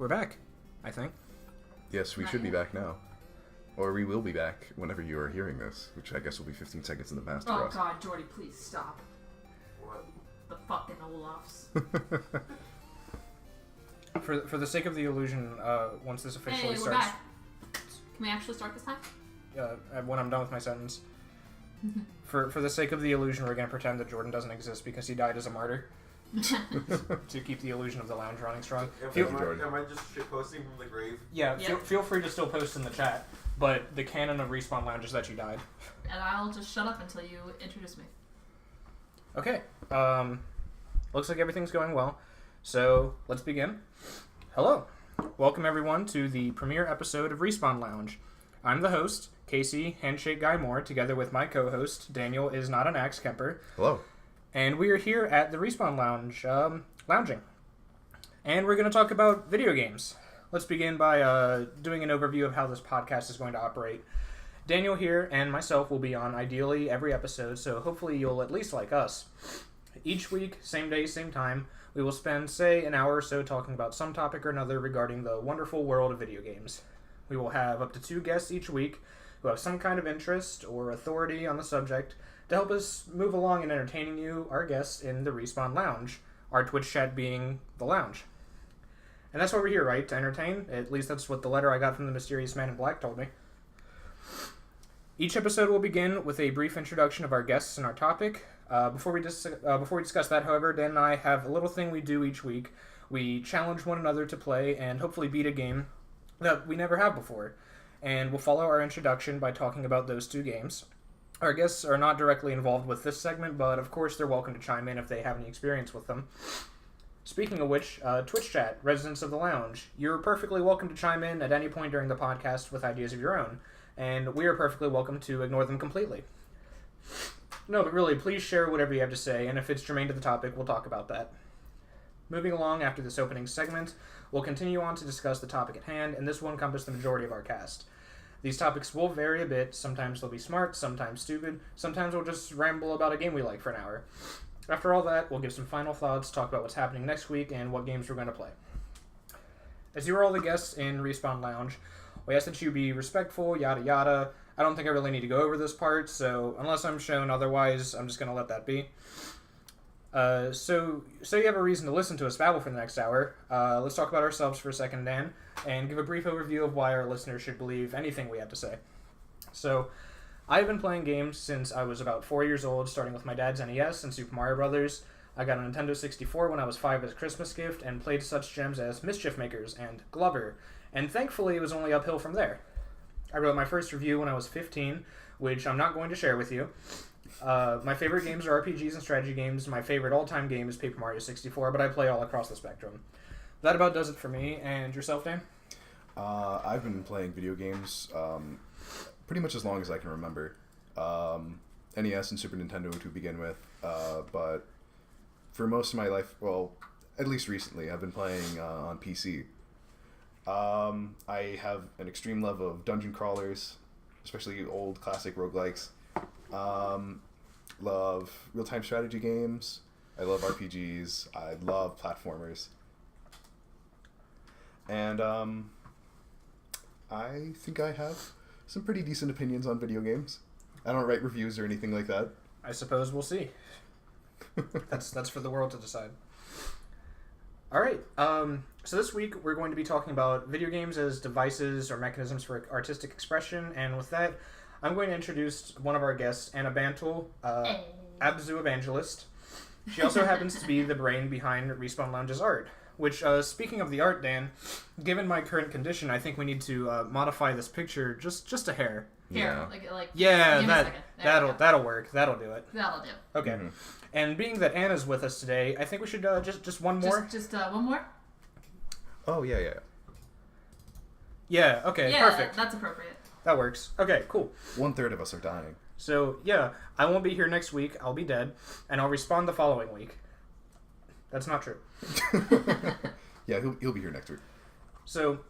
We're back, I think. Yes, we should be back now. Or we will be back whenever you are hearing this, which I guess will be 15 seconds in the past for us. Oh god, Jordy, please stop. What? The fucking Olafs. For the sake of the illusion, once this officially we're starts... back. Can we actually start this time? When I'm done with my sentence. For the sake of the illusion, we're going to pretend that Jordan doesn't exist because he died as a martyr. To keep the illusion of the lounge running strong. Am I just shitposting from the grave? Yeah, feel free to still post in the chat, but the canon of Respawn Lounge is that you died. And I'll just shut up until you introduce me. Okay, looks like everything's going well, so let's begin. Hello, welcome everyone to the premiere episode of Respawn Lounge. I'm the host, Casey Handshake Guy Moore, together with my co-host, Daniel Is Not an Axe Kemper. Hello. And we are here at the Respawn Lounge, lounging. And we're going to talk about video games. Let's begin by doing an overview of how this podcast is going to operate. Daniel here and myself will be on ideally every episode, so hopefully you'll at least like us. Each week, same day, same time, we will spend, say, an hour or so talking about some topic or another regarding the wonderful world of video games. We will have up to 2 guests each week who have some kind of interest or authority on the subject to help us move along in entertaining you, our guests, in the Respawn Lounge, our Twitch chat being the lounge. And that's why we're here, right? To entertain? At least that's what the letter I got from the mysterious man in black told me. Each episode will begin with a brief introduction of our guests and our topic. Before we discuss that, however, Dan and I have a little thing we do each week. We challenge one another to play and hopefully beat a game that we never have before. And we'll follow our introduction by talking about those 2 games. Our guests are not directly involved with this segment, but of course they're welcome to chime in if they have any experience with them. Speaking of which, Twitch chat, residents of the lounge, you're perfectly welcome to chime in at any point during the podcast with ideas of your own, and we are perfectly welcome to ignore them completely. No, but really, please share whatever you have to say, and if it's germane to the topic, we'll talk about that. Moving along after this opening segment, we'll continue on to discuss the topic at hand, and this will encompass the majority of our cast. These topics will vary a bit. Sometimes they'll be smart, sometimes stupid, sometimes we'll just ramble about a game we like for an hour. After all that, we'll give some final thoughts, talk about what's happening next week, and what games we're going to play. As you are all the guests in Respawn Lounge, we ask that you be respectful, yada yada. I don't think I really need to go over this part, so unless I'm shown otherwise, I'm just going to let that be. So you have a reason to listen to us babble for the next hour. Let's talk about ourselves for a second, Dan, and give a brief overview of why our listeners should believe anything we have to say. So, I've been playing games since I was about 4 years old, starting with my dad's NES and Super Mario Brothers. I got a Nintendo 64 when I was 5 as a Christmas gift, and played such gems as Mischief Makers and Glover, and thankfully it was only uphill from there. I wrote my first review when I was 15, which I'm not going to share with you. My favorite games are RPGs and strategy games. My favorite all-time game is Paper Mario 64, but I play all across the spectrum. That about does it for me. And yourself, Dan? I've been playing video games pretty much as long as I can remember. NES and Super Nintendo to begin with, but for most of my life, well, at least recently, I've been playing on PC. I have an extreme love of dungeon crawlers, especially old classic roguelikes. Love real-time strategy games. I love RPGs. I love platformers. And I think I have some pretty decent opinions on video games. I don't write reviews or anything like that. I suppose we'll see. That's for the world to decide. Alright, so this week we're going to be talking about video games as devices or mechanisms for artistic expression, and with that, I'm going to introduce one of our guests, Anna Bantle, ABZU evangelist. She also happens to be the brain behind Respawn Lounge's art, which, speaking of the art, Dan, given my current condition, I think we need to modify this picture just a hair. Here, yeah, give me a second. that'll work. That'll do it. That'll do. Okay. Mm-hmm. And being that Anna's with us today, I think we should just one more. Just one more. Oh yeah. Yeah. Okay. Yeah, perfect. That's appropriate. That works. Okay. Cool. 1/3 of us are dying. So yeah, I won't be here next week. I'll be dead, and I'll respawn the following week. That's not true. Yeah, he'll be here next week. So,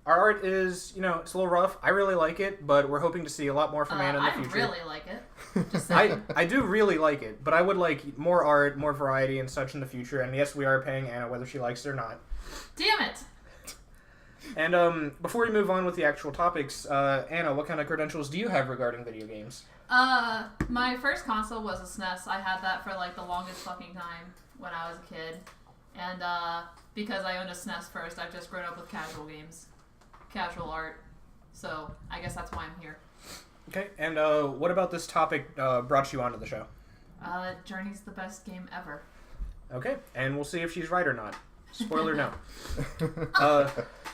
Our art is, it's a little rough. I really like it, but we're hoping to see a lot more from Anna in the future. I really like it. Just saying. I do really like it, but I would like more art, more variety and such in the future. And yes, we are paying Anna whether she likes it or not. Damn it! And before we move on with the actual topics, Anna, what kind of credentials do you have regarding video games? My first console was a SNES. I had that for like the longest fucking time when I was a kid. And because I owned a SNES first, I've just grown up with casual games. Casual art. So I guess that's why I'm here. Okay, and what about this topic brought you onto the show? Journey's the best game ever. Okay, and we'll see if she's right or not. Spoiler, no.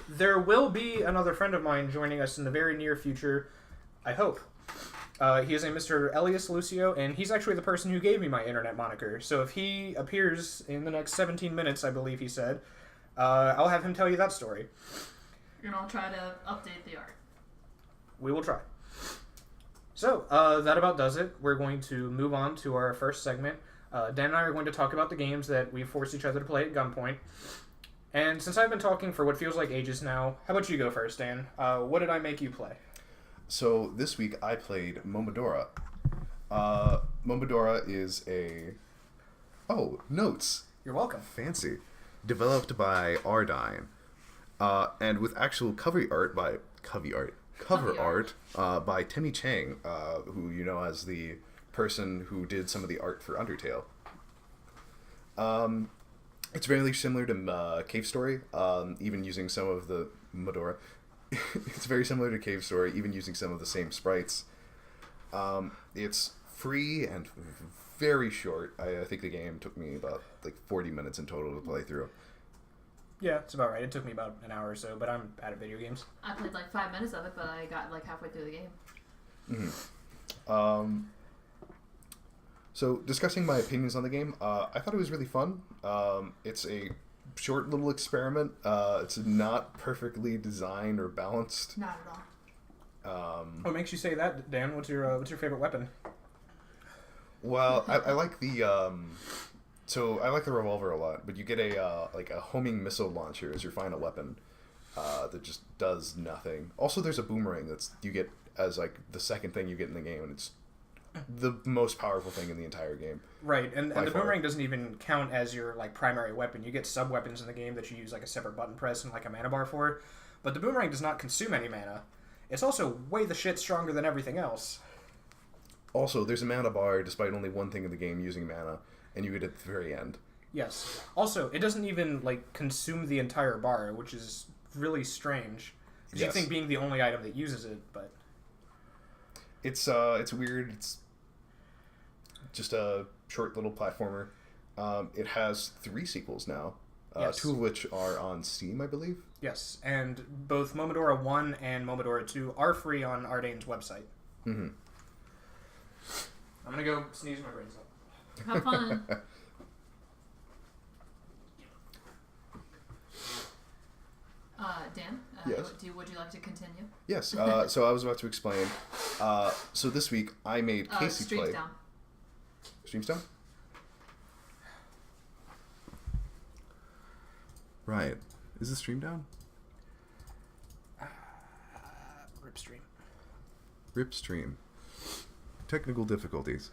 There will be another friend of mine joining us in the very near future, I hope. He is a Mr. Elias Lucio, and he's actually the person who gave me my internet moniker. So if he appears in the next 17 minutes, I believe he said, I'll have him tell you that story. And I'll try to update the art. We will try. So, that about does it. We're going to move on to our first segment. Dan and I are going to talk about the games that we forced each other to play at gunpoint. And since I've been talking for what feels like ages now, how about you go first, Dan? What did I make you play? So this week I played Momodora. Momodora is a... Oh, notes. You're welcome. Fancy. Developed by Ardine. And with actual cover art by Timmy Chang, who you know as the person who did some of the art for Undertale. It's very similar to Cave Story, even using some of the Momodora. It's very similar to Cave Story, even using some of the same sprites. It's free and very short. I think the game took me about 40 minutes in total to play through. Yeah, it's about right. It took me about an hour or so, but I'm bad at video games. I played 5 minutes of it, but I got halfway through the game. Mm-hmm. So, discussing my opinions on the game, I thought it was really fun. It's a short little experiment. It's not perfectly designed or balanced. Not at all. What makes you say that, Dan? What's your favorite weapon? Well, I like the so I like the revolver a lot, but you get a homing missile launcher as your final weapon that just does nothing. Also, there's a boomerang you get as the second thing you get in the game, and it's the most powerful thing in the entire game. Right, and the boomerang doesn't even count as your primary weapon. You get sub-weapons in the game that you use a separate button press and a mana bar for, but the boomerang does not consume any mana. It's also way the shit stronger than everything else. Also, there's a mana bar despite only one thing in the game using mana, and you get it at the very end. Yes. Also, it doesn't even consume the entire bar, which is really strange. Because you think being the only item that uses it, but it's weird. It's just a short little platformer. It has 3 sequels now, yes. 2 of which are on Steam, I believe. Yes, and both Momodora 1 and Momodora 2 are free on Ardane's website. Mm-hmm. I'm gonna go sneeze my brains out. Have fun. Dan, yes. Would you like to continue? Yes. So I was about to explain. So this week I made Casey Streams play. down. Streams down? Right. Is the stream down? Rip stream. Rip stream. Technical difficulties.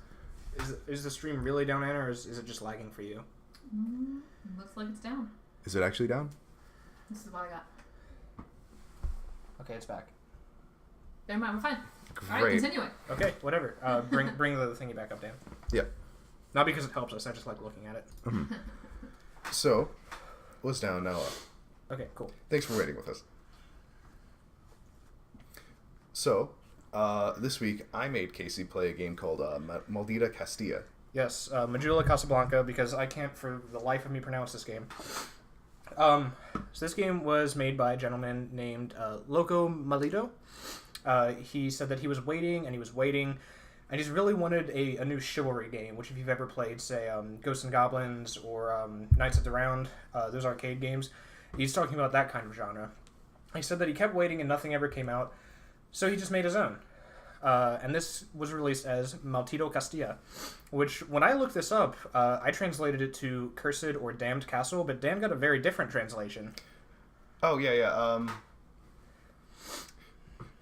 Is the stream really down, Anna, or is it just lagging for you? Looks like it's down. Is it actually down? This is what I got. Okay, it's back. Never mind, we're fine. Great. All right, continuing. Okay, whatever. Bring the thingy back up, Dan. Yeah. Not because it helps us. I just like looking at it. Mm-hmm. So, what's down now up? Okay, cool. Thanks for waiting with us. So, this week I made Casey play a game called Maldita Castilla. Yes, Maldita Casablanca, because I can't for the life of me pronounce this game. So this game was made by a gentleman named Loco Malito. He said that he was waiting, and he's really wanted a new chivalry game, which if you've ever played, say, Ghosts and Goblins or Knights of the Round, those arcade games, he's talking about that kind of genre. He said that he kept waiting and nothing ever came out, so he just made his own. And this was released as Maldita Castilla, which, when I looked this up, I translated it to Cursed or Damned Castle, but Dan got a very different translation. Oh, yeah.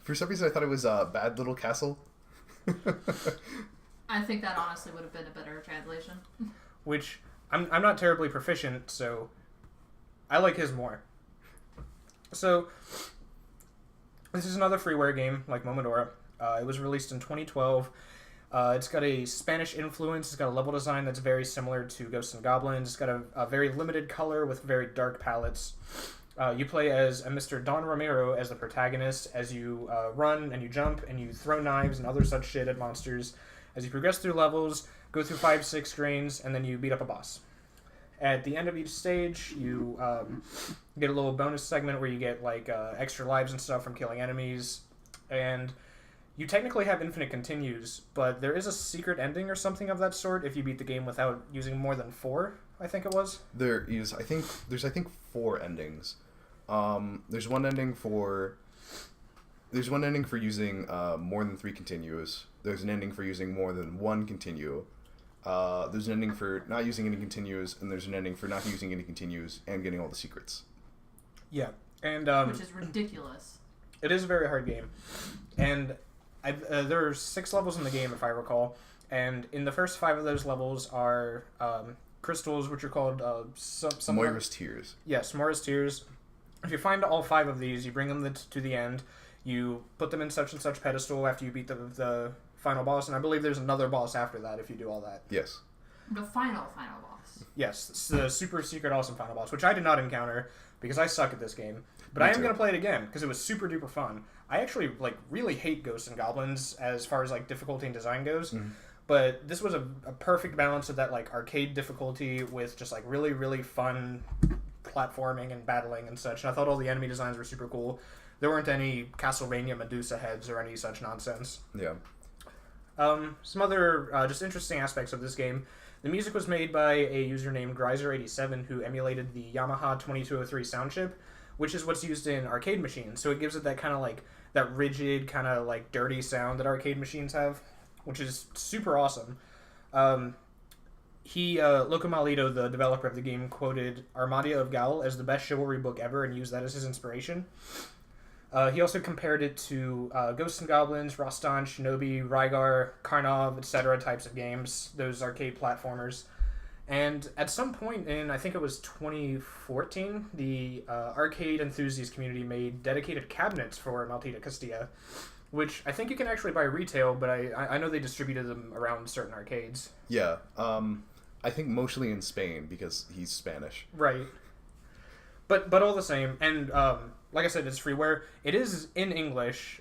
For some reason, I thought it was Bad Little Castle. I think that honestly would have been a better translation. Which I'm not terribly proficient, so I like his more. So this is another freeware game like Momodora. It was released in 2012. It's got a Spanish influence. It's got a level design that's very similar to Ghosts and Goblins. It's got a very limited color with very dark palettes. You play as a Mr. Don Ramiro as the protagonist as you run and you jump and you throw knives and other such shit at monsters. As you progress through levels, go through 5-6 screens, and then you beat up a boss. At the end of each stage, you get a little bonus segment where you get like extra lives and stuff from killing enemies. And you technically have infinite continues, but there is a secret ending or something of that sort if you beat the game without using more than 4, I think it was. There's 4 endings. There's one ending for using more than 3 continues. There's an ending for using more than 1 continue. There's an ending for not using any continues, and there's an ending for not using any continues and getting all the secrets. Yeah, and which is ridiculous. It is a very hard game, and there are 6 levels in the game, if I recall, and in the first 5 of those levels are crystals, which are called Moira's Tears. Yes, Moira's Tears. If you find all 5 of these, you bring them to the end. You put them in such and such pedestal after you beat the final boss, and I believe there's another boss after that if you do all that. Yes. The final boss. Yes, it's the super secret awesome final boss, which I did not encounter because I suck at this game. But I am going to play it again because it was super duper fun. I actually really hate Ghosts and Goblins as far as like difficulty and design goes. Mm-hmm. But this was a perfect balance of that like arcade difficulty with just like really, really fun platforming and battling and such. And I thought all the enemy designs were super cool. There weren't any Castlevania Medusa heads or any such nonsense. Yeah. Some other just interesting aspects of this game. The music was made by a user named Greiser87 who emulated the Yamaha 2203 sound chip, which is what's used in arcade machines. So it gives it that kind of like, that rigid, kind of like dirty sound that arcade machines have, which is super awesome. Loco Malito, the developer of the game, quoted Armadia of Gaul as the best chivalry book ever and used that as his inspiration. He also compared it to Ghosts and Goblins, Rastan, Shinobi, Rygar, Karnov, etc. types of games, those arcade platformers. And at some point in, I think it was 2014, the arcade enthusiast community made dedicated cabinets for Maldita Castilla, which I think you can actually buy retail, but I know they distributed them around certain arcades. Yeah, I think mostly in Spain because he's Spanish. Right. But all the same, and like I said, it's freeware. It is in English,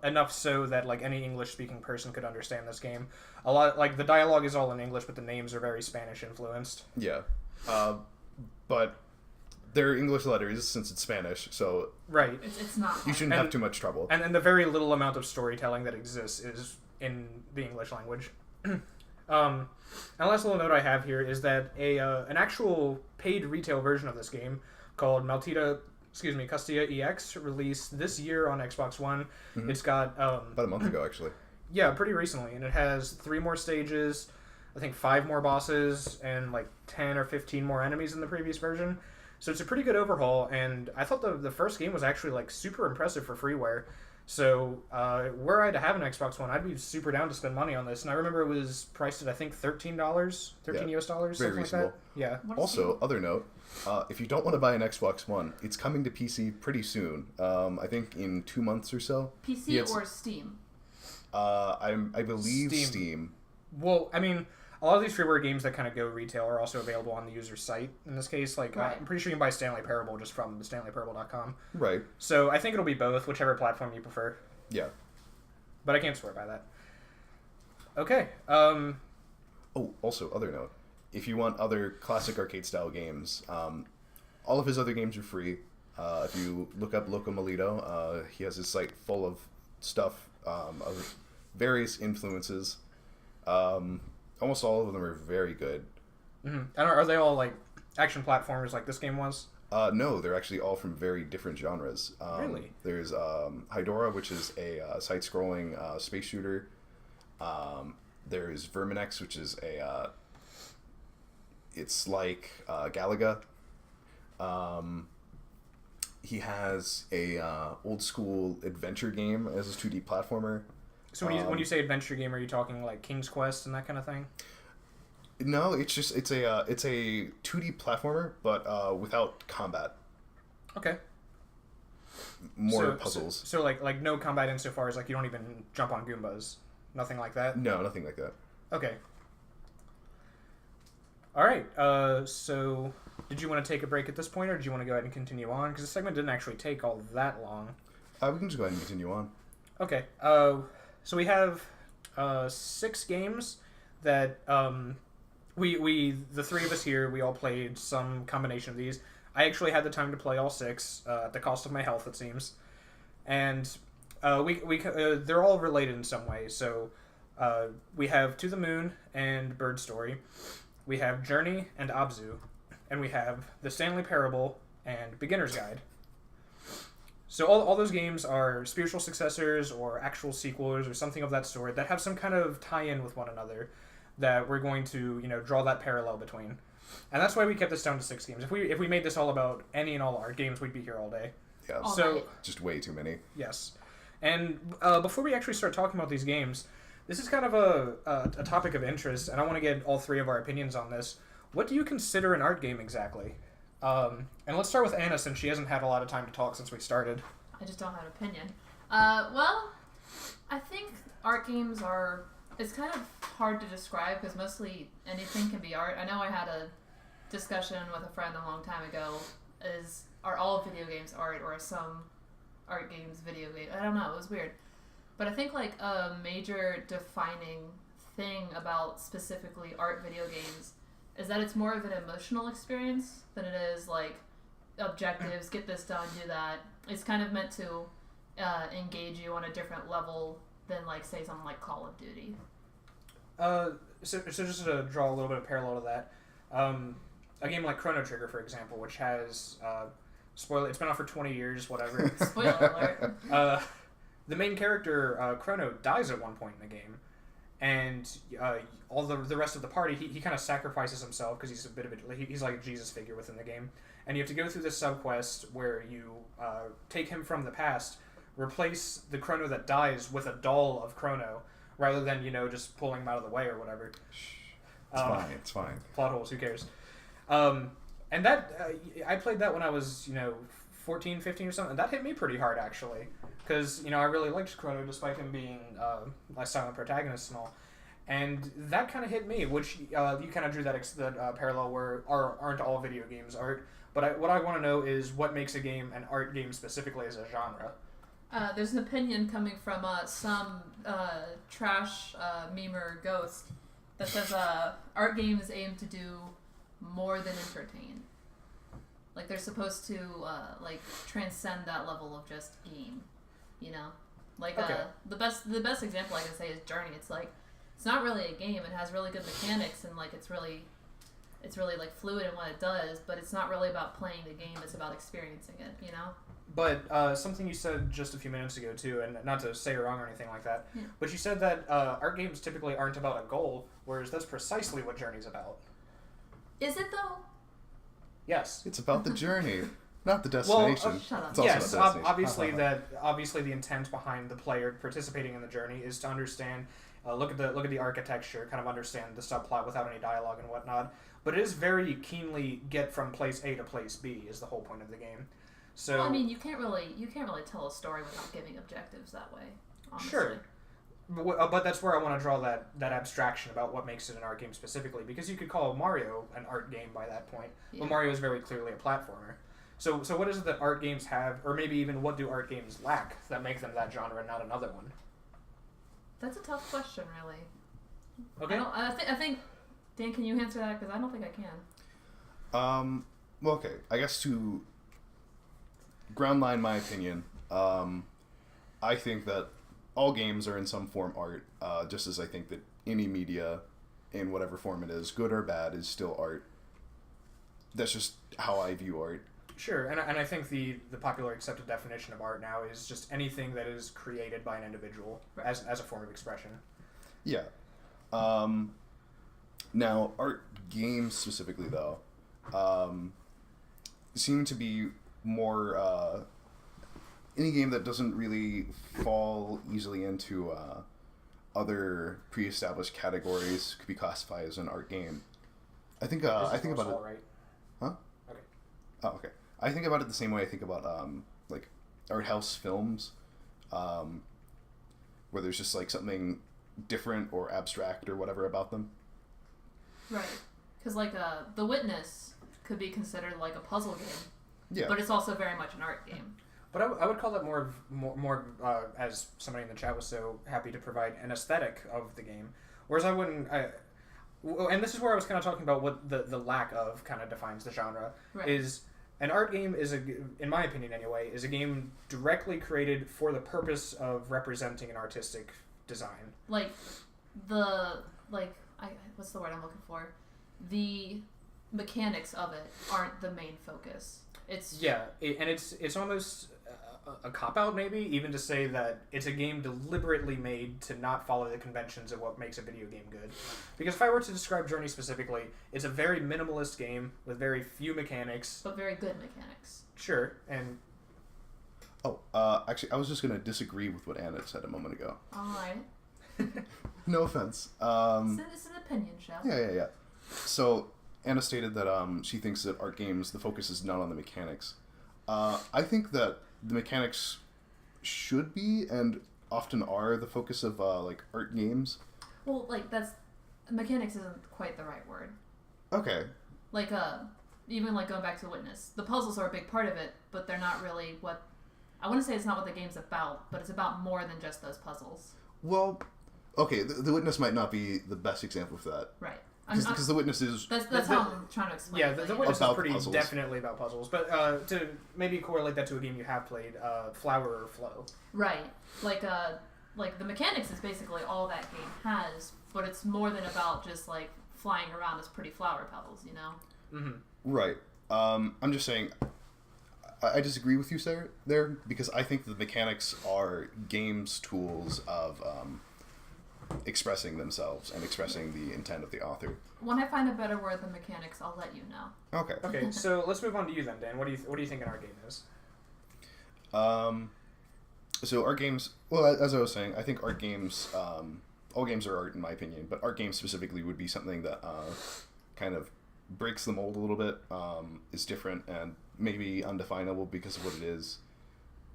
enough so that like any English-speaking person could understand this game. A lot, like the dialogue is all in English, but the names are very Spanish influenced. Yeah, but they're English letters since it's Spanish, so right. It's not hard. You shouldn't have too much trouble. And the very little amount of storytelling that exists is in the English language. And the last little note I have here is that an actual paid retail version of this game called Castilla EX released this year on Xbox One. Mm-hmm. It's got about a month ago, actually. Yeah, pretty recently, and it has 3 more stages, I think 5 more bosses, and like 10 or 15 more enemies in the previous version. So it's a pretty good overhaul, and I thought the first game was actually like super impressive for freeware. So were I to have an Xbox One, I'd be super down to spend money on this. And I remember it was priced at I think $13, $13 US dollars, very something reasonable. Like that. Yeah. Also, other note. If you don't want to buy an Xbox One, it's coming to PC pretty soon. I think in 2 months or so. PC or Steam? I believe Steam. Well, I mean, a lot of these freeware games that kind of go retail are also available on the user's site. In this case, like right. I'm pretty sure you can buy Stanley Parable just from StanleyParable.com. Right. So I think it'll be both, whichever platform you prefer. Yeah. But I can't swear by that. Okay. Oh, also, other note. If you want other classic arcade-style games, all of his other games are free. If you look up Loco Malito, he has his site full of stuff of various influences. Almost all of them are very good. Mm-hmm. And are they all like action platformers like this game was? No, they're actually all from very different genres. Really? There's Hydora, which is a side-scrolling space shooter. There's Verminex, which is it's like Galaga. he has a old school adventure game as his 2D platformer. So when you say adventure game, are you talking like King's Quest and that kind of thing? No, it's a 2D platformer, but without combat. Okay. More puzzles. So like no combat insofar as like you don't even jump on Goombas, nothing like that. No, nothing like that. Okay. All right. So did you want to take a break at this point, or did you want to go ahead and continue on? Because the segment didn't actually take all that long. We can just go ahead and continue on. Okay. So we have 6 games that we the 3 of us here, we all played some combination of these. I actually had the time to play all 6 at the cost of my health, it seems, and they're all related in some way. So we have To the Moon and Bird Story, we have Journey and ABZU, and we have the Stanley Parable and Beginner's Guide. So all those games are spiritual successors or actual sequels or something of that sort that have some kind of tie-in with one another that we're going to, draw that parallel between. And that's why we kept this down to 6 games. If we made this all about any and all art games, we'd be here all day. Yeah. All so night. Just way too many. Yes. And before we actually start talking about these games, this is kind of a topic of interest, and I want to get all 3 of our opinions on this. What do you consider an art game exactly? And let's start with Anna, since she hasn't had a lot of time to talk since we started. I just don't have an opinion. Well, I think art games are... It's kind of hard to describe because mostly anything can be art. I know I had a discussion with a friend a long time ago. Are all video games art, or are some art games video games? I don't know. It was weird. But I think like a major defining thing about specifically art video games is that it's more of an emotional experience than it is like objectives, get this done, do that. It's kind of meant to engage you on a different level than like say something like Call of Duty. So just to draw a little bit of parallel to that, a game like Chrono Trigger, for example, which has spoiler, it's been out for 20 years, whatever. Spoiler alert. The main character, Chrono, dies at one point in the game, and all the rest of the party, he kind of sacrifices himself because he's like a Jesus figure within the game, and you have to go through this sub-quest where you take him from the past, replace the Chrono that dies with a doll of Chrono, rather than, just pulling him out of the way or whatever. It's fine. Plot holes, who cares? And that, I played that when I was, 14, 15 or something, and that hit me pretty hard, actually. Because, I really liked Chrono, despite him being a silent protagonist and all. And that kind of hit me, which you kind of drew that parallel where aren't all video games art. But what I want to know is what makes a game an art game specifically as a genre. There's an opinion coming from some trash memer ghost that says art games aim to do more than entertain. Like they're supposed to transcend that level of just game, Like okay. The best example I can say is Journey. It's like it's not really a game. It has really good mechanics and like it's really like fluid in what it does, but it's not really about playing the game. It's about experiencing it, But something you said just a few minutes ago, too, and not to say you're wrong or anything like that, Yeah. but you said that art games typically aren't about a goal, whereas that's precisely what Journey's about. Is it though? Yes. It's about the journey, not the destination. Well, shut up. It's also Yes, about the destination. obviously the intent behind the player participating in the journey is to understand, look at the architecture, kind of understand the subplot without any dialogue and whatnot. But it is very keenly get from place A to place B is the whole point of the game. So Well, I mean, you can't really tell a story without giving objectives that way. Honestly. Sure. But that's where I want to draw that abstraction about what makes it an art game specifically, because you could call Mario an art game by that point. Yeah. But Mario is very clearly a platformer. So what is it that art games have, or maybe even what do art games lack that make them that genre and not another one? That's a tough question, really. Okay. I think Dan, can you answer that? Because I don't think I can. Well, okay. I guess to groundline my opinion, I think that all games are in some form art, just as I think that any media, in whatever form it is, good or bad, is still art. That's just how I view art. Sure, and I think the popular accepted definition of art now is just anything that is created by an individual as a form of expression. Yeah. Now, art games specifically, though, seem to be more any game that doesn't really fall easily into other pre-established categories could be classified as an art game. I think about it. Right? Huh? Okay. Oh, okay. I think about it the same way I think about like art house films, where there's just like something different or abstract or whatever about them. Right. Because like The Witness could be considered like a puzzle game. Yeah. But it's also very much an art game. But I would call that more as somebody in the chat was so happy to provide an aesthetic of the game, whereas I wouldn't. And this is where I was kind of talking about what the lack of kind of defines the genre. Right. Is an art game in my opinion anyway, is a game directly created for the purpose of representing an artistic design. What's the word I'm looking for? The mechanics of it aren't the main focus. It's it's almost a cop-out maybe, even to say that it's a game deliberately made to not follow the conventions of what makes a video game good. Because if I were to describe Journey specifically, it's a very minimalist game with very few mechanics. But very good mechanics. Sure, and... Actually, I was just going to disagree with what Anna said a moment ago. Alright. No offense. It's an opinion show. Yeah. So, Anna stated that she thinks that art games, the focus is not on the mechanics. I think that the mechanics should be and often are the focus of like art games. Well, like mechanics isn't quite the right word. Okay. Like even like going back to The Witness, the puzzles are a big part of it, but they're not really what I want to say. It's not what the game's about, but it's about more than just those puzzles. Well, okay, the Witness might not be the best example for that. Right. Because The Witness is... That's how I'm trying to explain yeah, it. the Witness is pretty puzzles. definitely about puzzles. But to maybe correlate that to a game you have played, Flower or Flow. Right. Like the mechanics is basically all that game has, but it's more than about just like flying around as pretty flower petals, you know? Mm-hmm. Right. I'm just saying... I disagree with you, Sarah, there, because I think the mechanics are games' tools of... expressing themselves and expressing the intent of the author. When I find a better word than mechanics, I'll let you know. Okay, so let's move on to you then, Dan. What do you think an art game is? So art games, well, as I was saying, I think art games, all games are art in my opinion, but art games specifically would be something that kind of breaks the mold a little bit, is different and maybe undefinable because of what it is,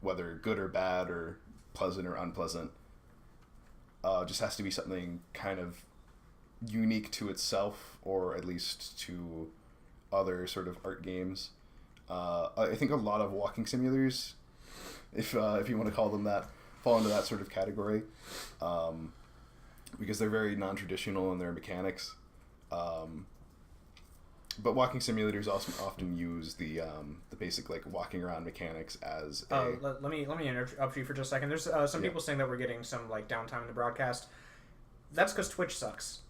whether good or bad or pleasant or unpleasant. Just has to be something kind of unique to itself, or at least to other sort of art games. I think a lot of walking simulators, if you want to call them that, fall into that sort of category, because they're very non-traditional in their mechanics. But walking simulators also often use the basic like walking around mechanics as a... let me interrupt you for just a second. There's some people saying that we're getting some like downtime in the broadcast. That's because Twitch sucks.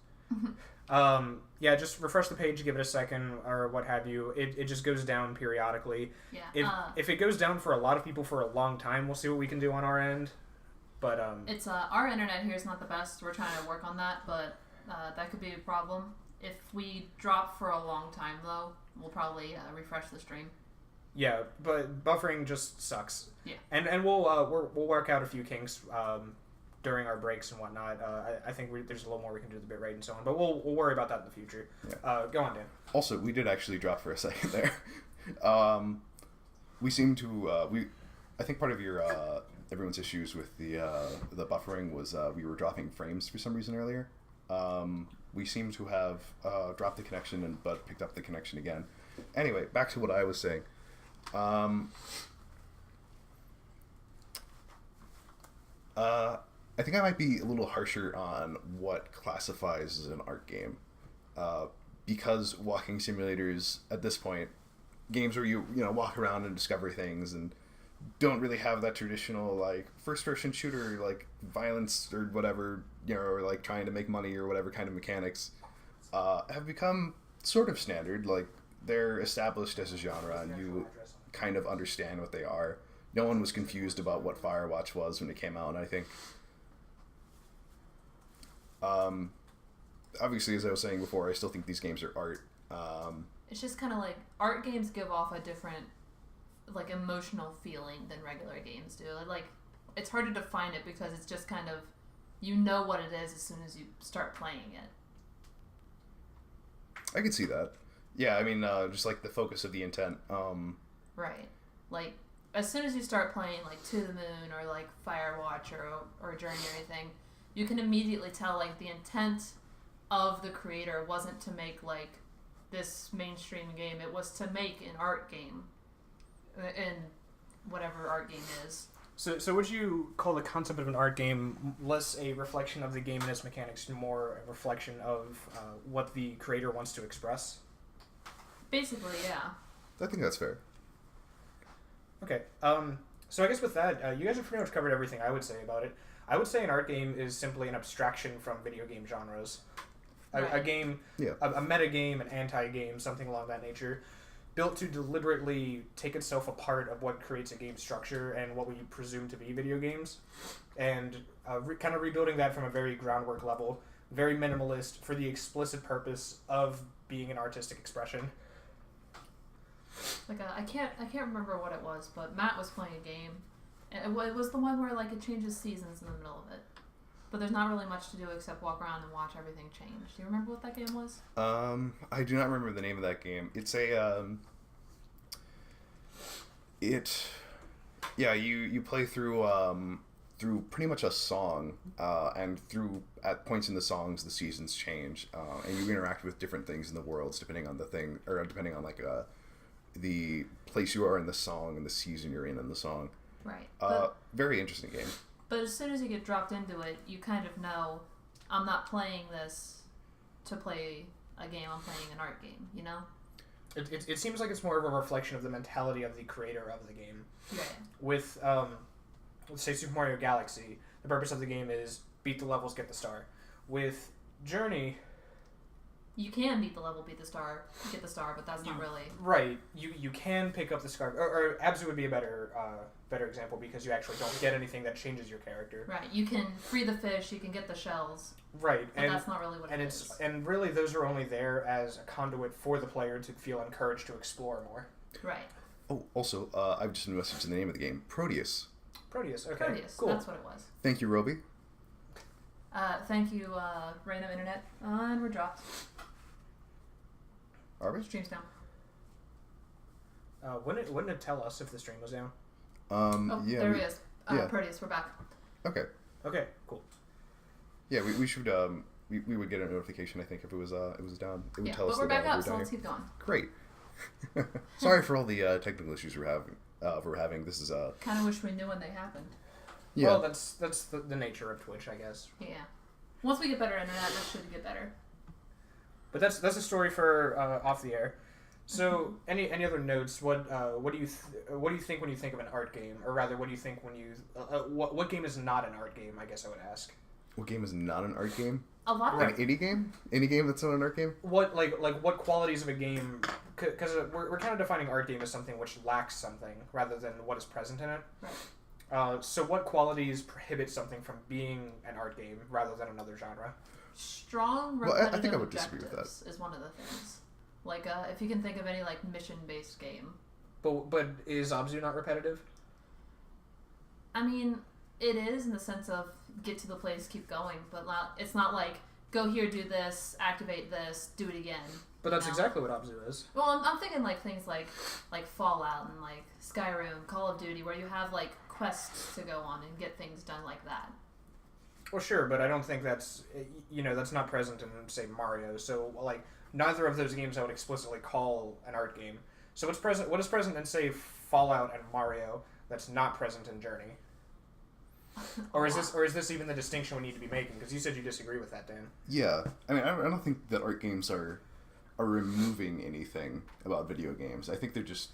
Just refresh the page, give it a second or what have you. It just goes down periodically. Yeah. If it goes down for a lot of people for a long time, we'll see what we can do on our end. But it's our internet here is not the best. We're trying to work on that, but that could be a problem. If we drop for a long time, though, we'll probably refresh the stream. Yeah, but buffering just sucks. Yeah. And we'll work out a few kinks during our breaks and whatnot. I think there's a little more we can do with the bitrate and so on, but we'll worry about that in the future. Yeah. Go on, Dan. Also, we did actually drop for a second there. We seem to I think part of your everyone's issues with the buffering was we were dropping frames for some reason earlier. We seem to have dropped the connection but picked up the connection again. Anyway, back to what I was saying. I think I might be a little harsher on what classifies as an art game, because walking simulators at this point, games where you walk around and discover things and don't really have that traditional like first-person shooter like violence or whatever, or like trying to make money or whatever kind of mechanics, have become sort of standard. Like they're established as a genre and you kind of understand what they are. No one was confused about what Firewatch was when it came out, and I think obviously, as I was saying before, I still think these games are art. It's just kind of like art games give off a different like emotional feeling than regular games do. Like it's hard to define it because it's just kind of you know what it is as soon as you start playing it. I can see that. Yeah, I mean, just like the focus of the intent. Right. Like as soon as you start playing like To the Moon or like Firewatch or Journey or anything, you can immediately tell like the intent of the creator wasn't to make like this mainstream game. It was to make an art game, in whatever art game is. So would you call the concept of an art game less a reflection of the game and its mechanics, and more a reflection of what the creator wants to express? Basically, yeah. I think that's fair. Okay. So I guess with that, you guys have pretty much covered everything I would say about it. I would say an art game is simply an abstraction from video game genres. A game, a meta game, an anti-game, something along that nature, built to deliberately take itself apart of what creates a game structure and what we presume to be video games, and kind of rebuilding that from a very groundwork level, very minimalist, for the explicit purpose of being an artistic expression. Like I can't remember what it was, but Matt was playing a game, and it was the one where like it changes seasons in the middle of it. But there's not really much to do except walk around and watch everything change. Do you remember what that game was? I do not remember the name of that game. It's a you play through pretty much a song, and at points in the songs the seasons change, and you interact with different things in the worlds depending on the thing, or depending on like the place you are in the song and the season you're in the song. Right. Very interesting game. But as soon as you get dropped into it, you kind of know, I'm not playing this to play a game, I'm playing an art game, you know? It seems like it's more of a reflection of the mentality of the creator of the game. Yeah. With, let's say Super Mario Galaxy, the purpose of the game is beat the levels, get the star. With Journey... You can beat the level, get the star, but that's not really... Right. You can pick up the scar. Or ABZU would be a better example, because you actually don't get anything that changes your character. Right. You can free the fish, you can get the shells. Right. But that's not really what it is. And really, those are only there as a conduit for the player to feel encouraged to explore more. Right. Oh, also, I've just messaged the name of the game. Proteus. Proteus, okay. Proteus, cool. That's what it was. Thank you, Roby. Thank you, random internet. And we're dropped. Are we? Stream's down. Wouldn't it tell us if the stream was down? Yeah. There he is. Proteus, we're back. Okay. Okay, cool. Yeah, we should we would get a notification, I think, if it was down. It would tell us. But we're back up, so down let's here. keep going. Great. Sorry for all the technical issues we're having. This is kind of wish we knew when they happened. Yeah. Well, that's the nature of Twitch, I guess. Yeah. Once we get better internet, this should get better. But that's a story for off the air. So, any other notes? What do you think when you think of an art game, or rather, what do you think when you what game is not an art game? I guess I would ask. What game is not an art game? A lot of an indie game. Any game that's not an art game. What what qualities of a game? Because we're kind of defining art game as something which lacks something rather than what is present in it. Right. So what qualities prohibit something from being an art game rather than another genre? Strong repetitive I think I would disagree with that. Is one of the things. Like, if you can think of any, like, mission-based game. But is ABZU not repetitive? I mean, it is in the sense of get to the place, keep going, but it's not like, go here, do this, activate this, do it again. But that's exactly what ABZU is. Well, I'm thinking, like, things like Fallout and, like, Skyrim, Call of Duty, where you have, like, quests to go on and get things done like that. Well, sure, but I don't think that's not present in, say, Mario. So, like, neither of those games I would explicitly call an art game. So what is present in, say, Fallout and Mario that's not present in Journey? Or is this even the distinction we need to be making? Because you said you disagree with that, Dan. Yeah, I mean, I don't think that art games are removing anything about video games. I think they're just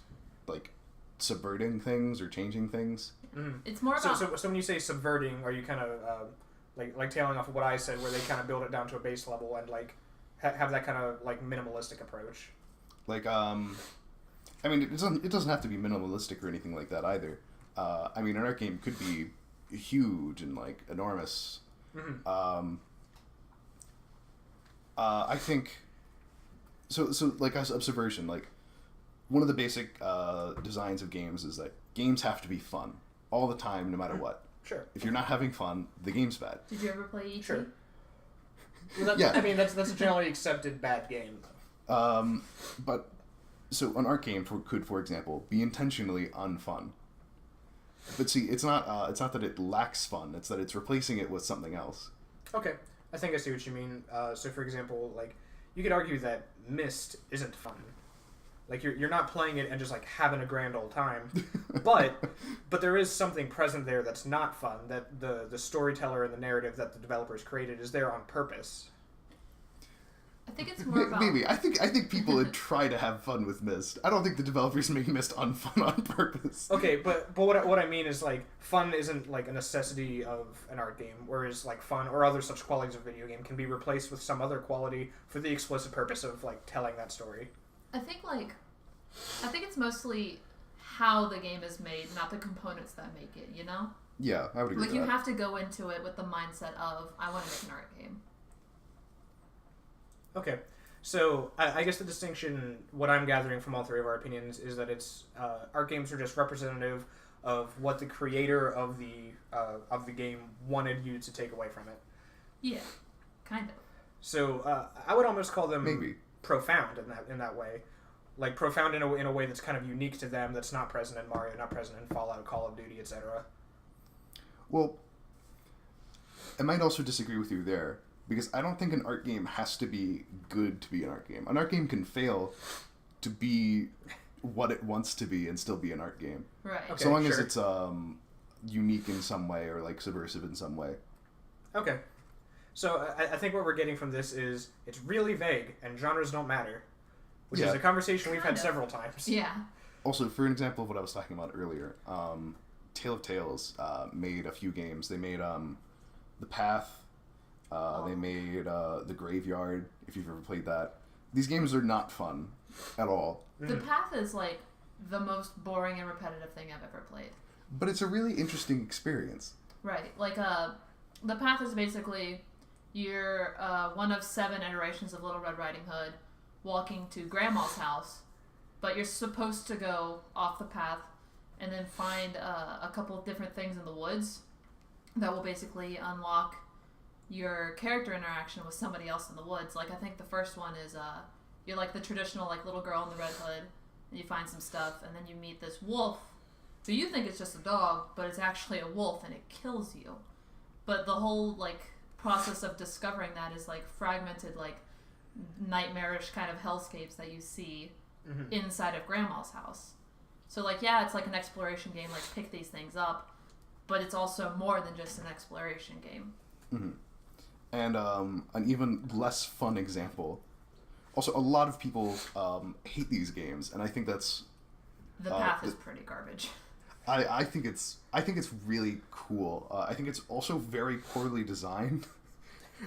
like subverting things or changing things. Mm-hmm. It's more about so when you say subverting, are you kind of like tailing off of what I said, where they kind of build it down to a base level and like have that kind of like minimalistic approach? Like I mean, it doesn't have to be minimalistic or anything like that either. I mean, an art game could be huge and like enormous. Mm-hmm. I think so like a subversion, like one of the basic designs of games is that games have to be fun all the time, no matter what. Sure. If you're not having fun, the game's bad. Did you ever play E.T.? Sure. Well, Yeah. I mean, that's a generally accepted bad game. But so an art game could, for example, be intentionally unfun. But see, it's not that it lacks fun. It's that it's replacing it with something else. Okay, I think I see what you mean. So, for example, like you could argue that Myst isn't fun. Like you're not playing it and just like having a grand old time, but there is something present there that's not fun. That the storyteller and the narrative that the developers created is there on purpose. I think it's more about... Maybe. I think people would try to have fun with Myst. I don't think the developers make Myst unfun on purpose. Okay, but what I mean is like fun isn't like a necessity of an art game, whereas like fun or other such qualities of a video game can be replaced with some other quality for the explicit purpose of like telling that story. I think it's mostly how the game is made, not the components that make it, you know? Yeah, I would agree with that. Like, you have to go into it with the mindset of, I want to make an art game. Okay, so I guess the distinction, what I'm gathering from all three of our opinions, is that it's art games are just representative of what the creator of the game wanted you to take away from it. Yeah, kind of. So I would almost call them Maybe profound in that way, like profound in a way that's kind of unique to them, that's not present in Mario, not present in Fallout, Call of Duty, etc. Well, I might also disagree with you there, because I don't think an art game has to be good to be an art game. An art game can fail to be what it wants to be and still be an art game. Right. Okay, so long as sure. it's unique in some way or like subversive in some way. Okay. So I think what we're getting from this is it's really vague and genres don't matter, which is a conversation we've had several times. Yeah. Also, for an example of what I was talking about earlier, Tale of Tales made a few games. They made The Path. They made The Graveyard, if you've ever played that. These games are not fun at all. The Path is like the most boring and repetitive thing I've ever played. But it's a really interesting experience. Right. Like, The Path is basically you're one of 7 iterations of Little Red Riding Hood walking to Grandma's house, but you're supposed to go off the path and then find a couple of different things in the woods that will basically unlock your character interaction with somebody else in the woods. Like, I think the first one is you're like the traditional like little girl in the red hood, and you find some stuff, and then you meet this wolf who you think it's just a dog, but it's actually a wolf, and it kills you. But the whole like process of discovering that is like fragmented, like nightmarish kind of hellscapes that you see inside of Grandma's house. So like, yeah, it's like an exploration game, like pick these things up, but it's also more than just an exploration game. Mm-hmm. And an even less fun example. Also, a lot of people hate these games, and I think that's... The Path is pretty garbage. I think it's really cool. I think it's also very poorly designed.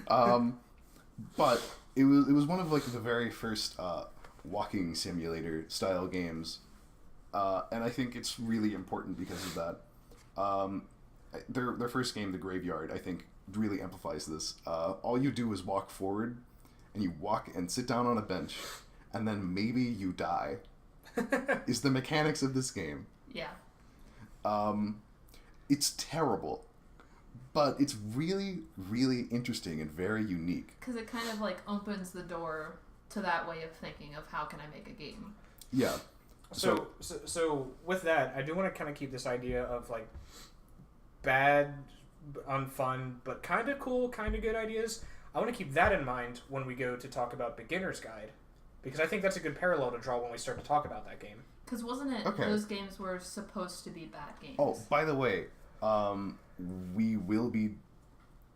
But it was one of like the very first walking simulator style games. And I think it's really important because of that. Their first game, The Graveyard, I think really amplifies this. All you do is walk forward, and you walk and sit down on a bench, and then maybe you die. Is the mechanics of this game. Yeah. It's terrible, but it's really, really interesting and very unique. Because it kind of like opens the door to that way of thinking of how can I make a game. Yeah. So with that, I do want to kind of keep this idea of like bad, unfun, but kind of cool, kind of good ideas. I want to keep that in mind when we go to talk about Beginner's Guide, because I think that's a good parallel to draw when we start to talk about that game. Because wasn't it those games were supposed to be bad games? Oh, by the way, we will be...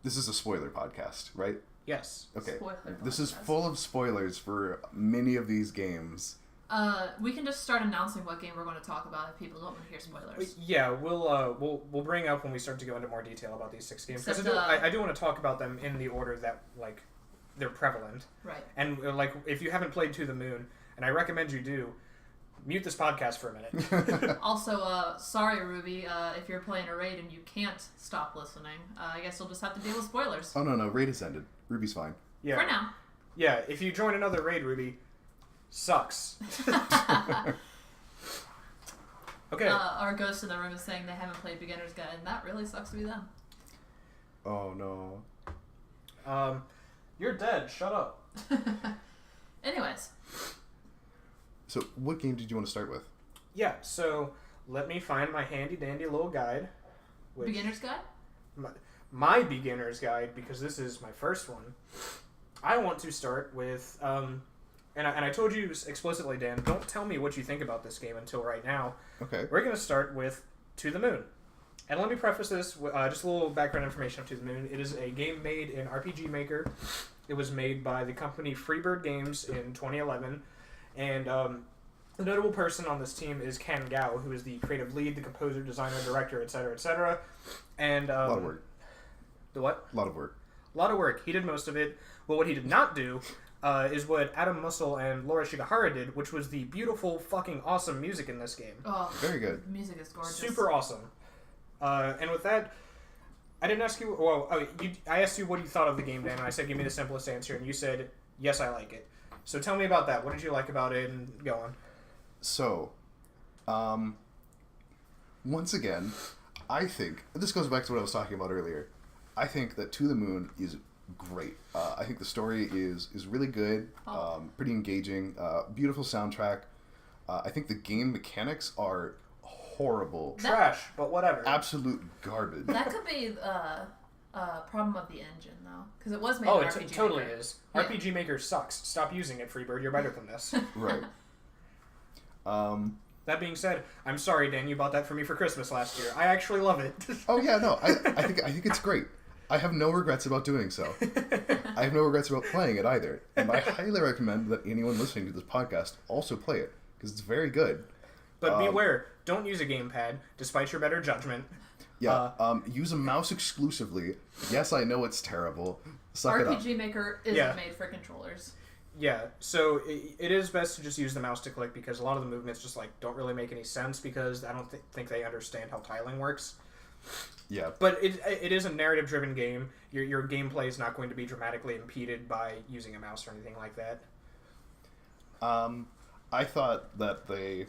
This is a spoiler podcast, right? Yes. Okay. This is full of spoilers for many of these games. We can just start announcing what game we're going to talk about if people don't want to hear spoilers. Yeah, we'll bring up when we start to go into more detail about these 6 games, because I do want to talk about them in the order that like they're prevalent. Right. And like if you haven't played To the Moon, and I recommend you do, mute this podcast for a minute. Also, sorry Ruby, if you're playing a raid and you can't stop listening, I guess you'll just have to deal with spoilers. Oh no, raid has ended. Ruby's fine. Yeah. For now. Yeah, if you join another raid, Ruby sucks. Okay. Our ghost in the room is saying they haven't played Beginner's Guide, and that really sucks to be them. Oh no. You're dead. Shut up. Anyways. So, what game did you want to start with? Yeah, so let me find my handy dandy little guide. Beginner's Guide? My beginner's guide, because this is my first one. I want to start with, and I told you explicitly, Dan, don't tell me what you think about this game until right now. Okay. We're going to start with To the Moon. And let me preface this with just a little background information on To the Moon. It is a game made in RPG Maker. It was made by the company Freebird Games in 2011. And the notable person on this team is Ken Gao, who is the creative lead, the composer, designer, director, etc., etc. And a lot of work. The what? A lot of work. A lot of work. He did most of it. Well, what he did not do is what Adam Mussel and Laura Shigahara did, which was the beautiful, fucking awesome music in this game. Oh, very good. The music is gorgeous. Super awesome. And with that, I didn't ask you. Well, I asked you what you thought of the game, Dan, and I said, give me the simplest answer, and you said, yes, I like it. So tell me about that. What did you like about it? And go on. So, once again, I think this goes back to what I was talking about earlier. I think that To the Moon is great. I think the story is really good, pretty engaging, beautiful soundtrack. I think the game mechanics are horrible. Trash, but whatever. Absolute garbage. That could be a problem of the engine, though, because it was made Oh, in it RPG totally Maker. is. Yeah. RPG Maker sucks. Stop using it, Freebird. You're better than this. Right. That being said, I'm sorry, Dan. You bought that for me for Christmas last year. I actually love it. Oh yeah, no, I think it's great. I have no regrets about doing so. I have no regrets about playing it either, and I highly recommend that anyone listening to this podcast also play it because it's very good. But beware, don't use a gamepad, despite your better judgment. Yeah, use a mouse exclusively. Yes, I know it's terrible. Suck it up. RPG Maker isn't made for controllers. Yeah, so it is best to just use the mouse to click because a lot of the movements just don't really make any sense because I don't think they understand how tiling works. Yeah. But it is a narrative-driven game. Your gameplay is not going to be dramatically impeded by using a mouse or anything like that. I thought that they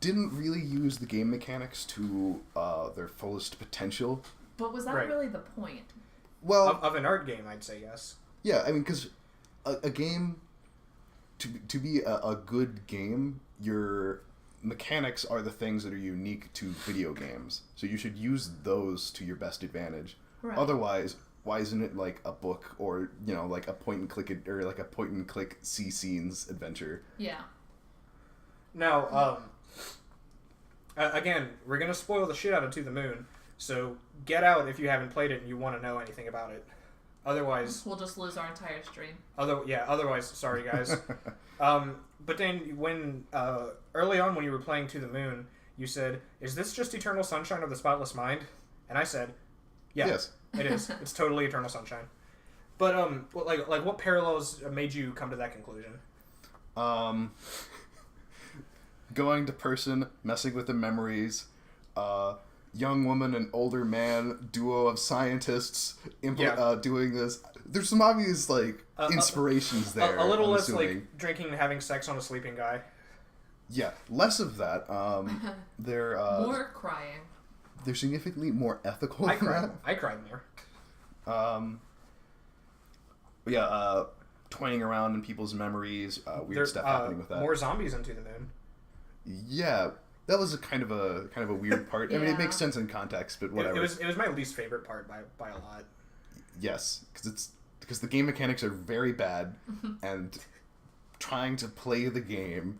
didn't really use the game mechanics to their fullest potential. But was that really the point? Well, of an art game, I'd say yes. Yeah, I mean, because a game, to be a good game, your mechanics are the things that are unique to video games. So you should use those to your best advantage. Right. Otherwise, why isn't it like a book or, like a point and click or like a point and click see scenes adventure? Yeah. Now, again, we're going to spoil the shit out of To the Moon, so get out if you haven't played it and you want to know anything about it. Otherwise... We'll just lose our entire stream. Otherwise, sorry guys. But then, when early on when you were playing To the Moon, you said, "Is this just Eternal Sunshine of the Spotless Mind?" And I said, "Yeah, yes, it is. It's totally Eternal Sunshine." But what parallels made you come to that conclusion? Going to person, messing with the memories, young woman and older man, duo of scientists doing this. There's some obvious inspirations there. A little less drinking and having sex on a sleeping guy. Yeah, less of that. They're more crying. They're significantly more ethical. I cried more. Toying around in people's memories, weird stuff happening with that. More zombies into the moon. Yeah, that was a kind of a weird part. I mean, it makes sense in context, but whatever. It was my least favorite part by a lot. Yes, because the game mechanics are very bad, and trying to play the game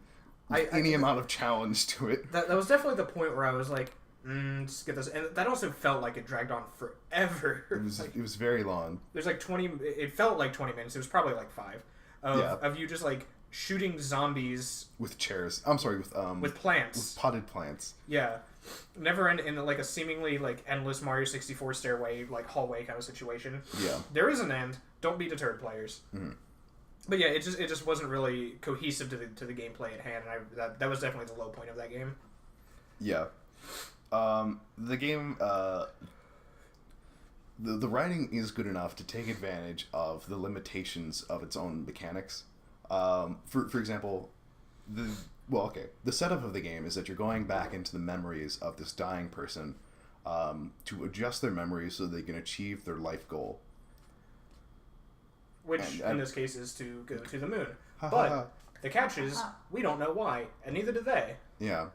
with any amount of challenge to it. That was definitely the point where I was like, just get this, and that also felt like it dragged on forever. It was very long. There's 20. It felt like 20 minutes. It was probably 5 of you just shooting zombies with chairs. I'm sorry, with plants, with potted plants. Yeah, never end in a seemingly endless Mario 64 stairway hallway kind of situation. Yeah, there is an end. Don't be deterred, players. Mm-hmm. But yeah, it just wasn't really cohesive to the gameplay at hand, and that was definitely the low point of that game. Yeah, the game. The writing is good enough to take advantage of the limitations of its own mechanics. For example, well, okay. The setup of the game is that you're going back into the memories of this dying person to adjust their memories so they can achieve their life goal. Which, in this case, is to go to the moon. But the catch is, we don't know why, and neither do they. Yeah.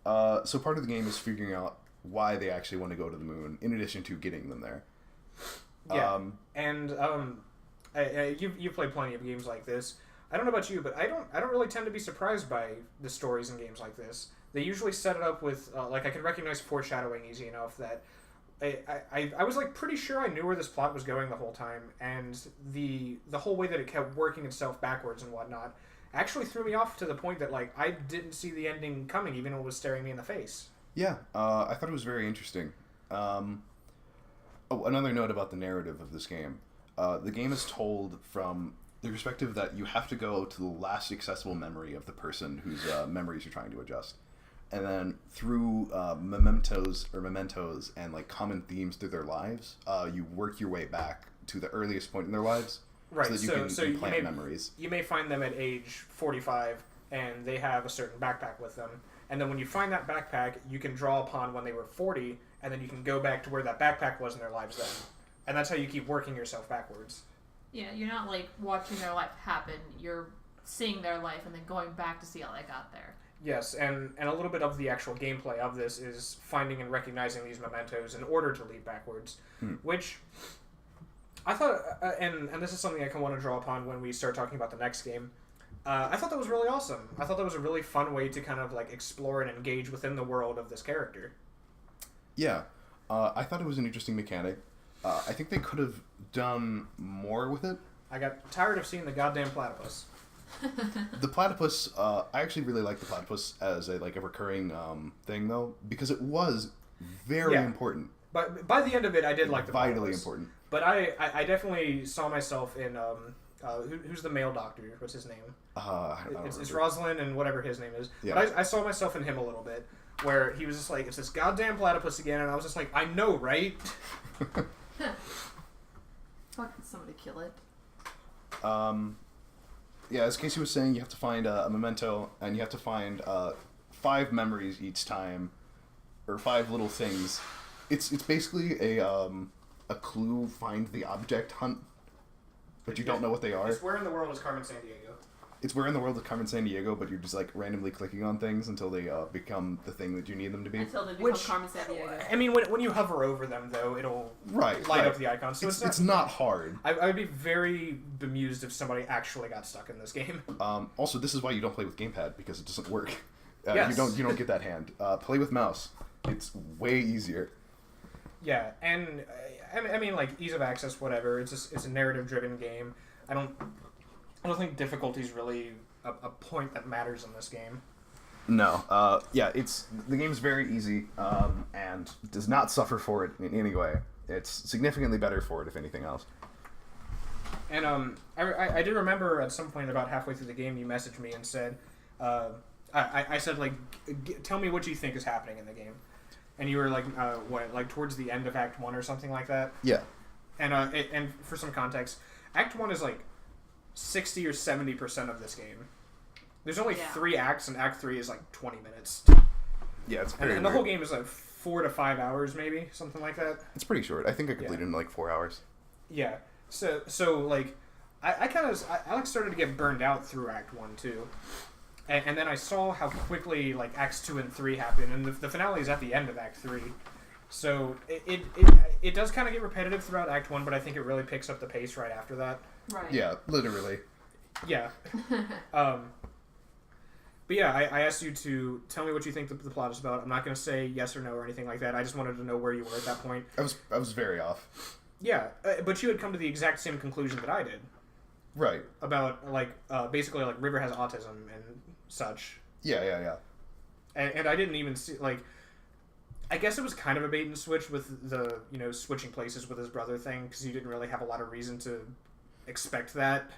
So part of the game is figuring out why they actually want to go to the moon, in addition to getting them there. Yeah, you've played plenty of games like this. I don't know about you, but I don't really tend to be surprised by the stories in games like this. They usually set it up with I can recognize foreshadowing easy enough that I was like pretty sure I knew where this plot was going the whole time, and the whole way that it kept working itself backwards and whatnot actually threw me off to the point that like I didn't see the ending coming, even when it was staring me in the face. Yeah, I thought it was very interesting. Another note about the narrative of this game. The game is told from the perspective that you have to go to the last accessible memory of the person whose memories you're trying to adjust. And then through mementos and like common themes through their lives, you work your way back to the earliest point in their lives, right? So that you can implant memories. You may find them at age 45, and they have a certain backpack with them. And then when you find that backpack, you can draw upon when they were 40, and then you can go back to where that backpack was in their lives then. And that's how you keep working yourself backwards. Yeah, you're not like watching their life happen. You're seeing their life and then going back to see how they got there. Yes, and a little bit of the actual gameplay of this is finding and recognizing these mementos in order to lead backwards, which I thought, and this is something I can want to draw upon when we start talking about the next game. I thought that was really awesome. I thought that was a really fun way to kind of like explore and engage within the world of this character. Yeah, I thought it was an interesting mechanic. I think they could have done more with it. I got tired of seeing the goddamn platypus. The platypus, I actually really like the platypus as a recurring thing though, because it was very important. But by the end of it, I did like the vitally platypus. Important. But I definitely saw myself in who's the male doctor? What's his name? It's Rosalind and whatever his name is. Yeah. But I saw myself in him a little bit, where he was just like, it's this goddamn platypus again, and I was just like, I know, right? Fucking somebody kill it. Yeah, as Casey was saying, you have to find a memento, and you have to find 5 memories each time, or 5 little things. It's basically a clue, find the object hunt, but you don't know what they are. It's where in the world is Carmen Sandiego? It's where in the world is Carmen Sandiego, but you're just like randomly clicking on things until they become the thing that you need them to be. Until they become Carmen Sandiego. I mean, when you hover over them, though, it'll light up the icon. So it's not hard. I would be very bemused if somebody actually got stuck in this game. Also, this is why you don't play with gamepad, because it doesn't work. Yes. You don't get that hand. Play with mouse. It's way easier. Yeah, and I mean, like ease of access, whatever. It's a narrative-driven game. I don't think difficulty is really a point that matters in this game. No. Yeah, the game's very easy and does not suffer for it in any way. It's significantly better for it, if anything else. And I did remember at some point about halfway through the game, you messaged me and said, I said like, tell me what you think is happening in the game, and you were like, like towards the end of Act 1 or something like that. Yeah. And for some context, Act 1 is like 60 or 70% of this game. There's only 3 acts, and Act 3 is like 20 minutes. Yeah, it's very and the whole game is like 4 to 5 hours, maybe something like that. It's pretty short. I think I completed in like 4 hours. Yeah. So like, I started to get burned out through Act 1 too, and then I saw how quickly like Acts 2 and 3 happen, and the finale is at the end of Act 3. So it does kind of get repetitive throughout Act 1, but I think it really picks up the pace right after that. Right. Yeah, literally. Yeah. But yeah, I asked you to tell me what you think the plot is about. I'm not going to say yes or no or anything like that. I just wanted to know where you were at that point. I was very off. Yeah, but you had come to the exact same conclusion that I did. Right. About, like, basically, like, River has autism and such. Yeah. And I didn't even see, like, I guess it was kind of a bait and switch with the, switching places with his brother thing, because you didn't really have a lot of reason to expect that.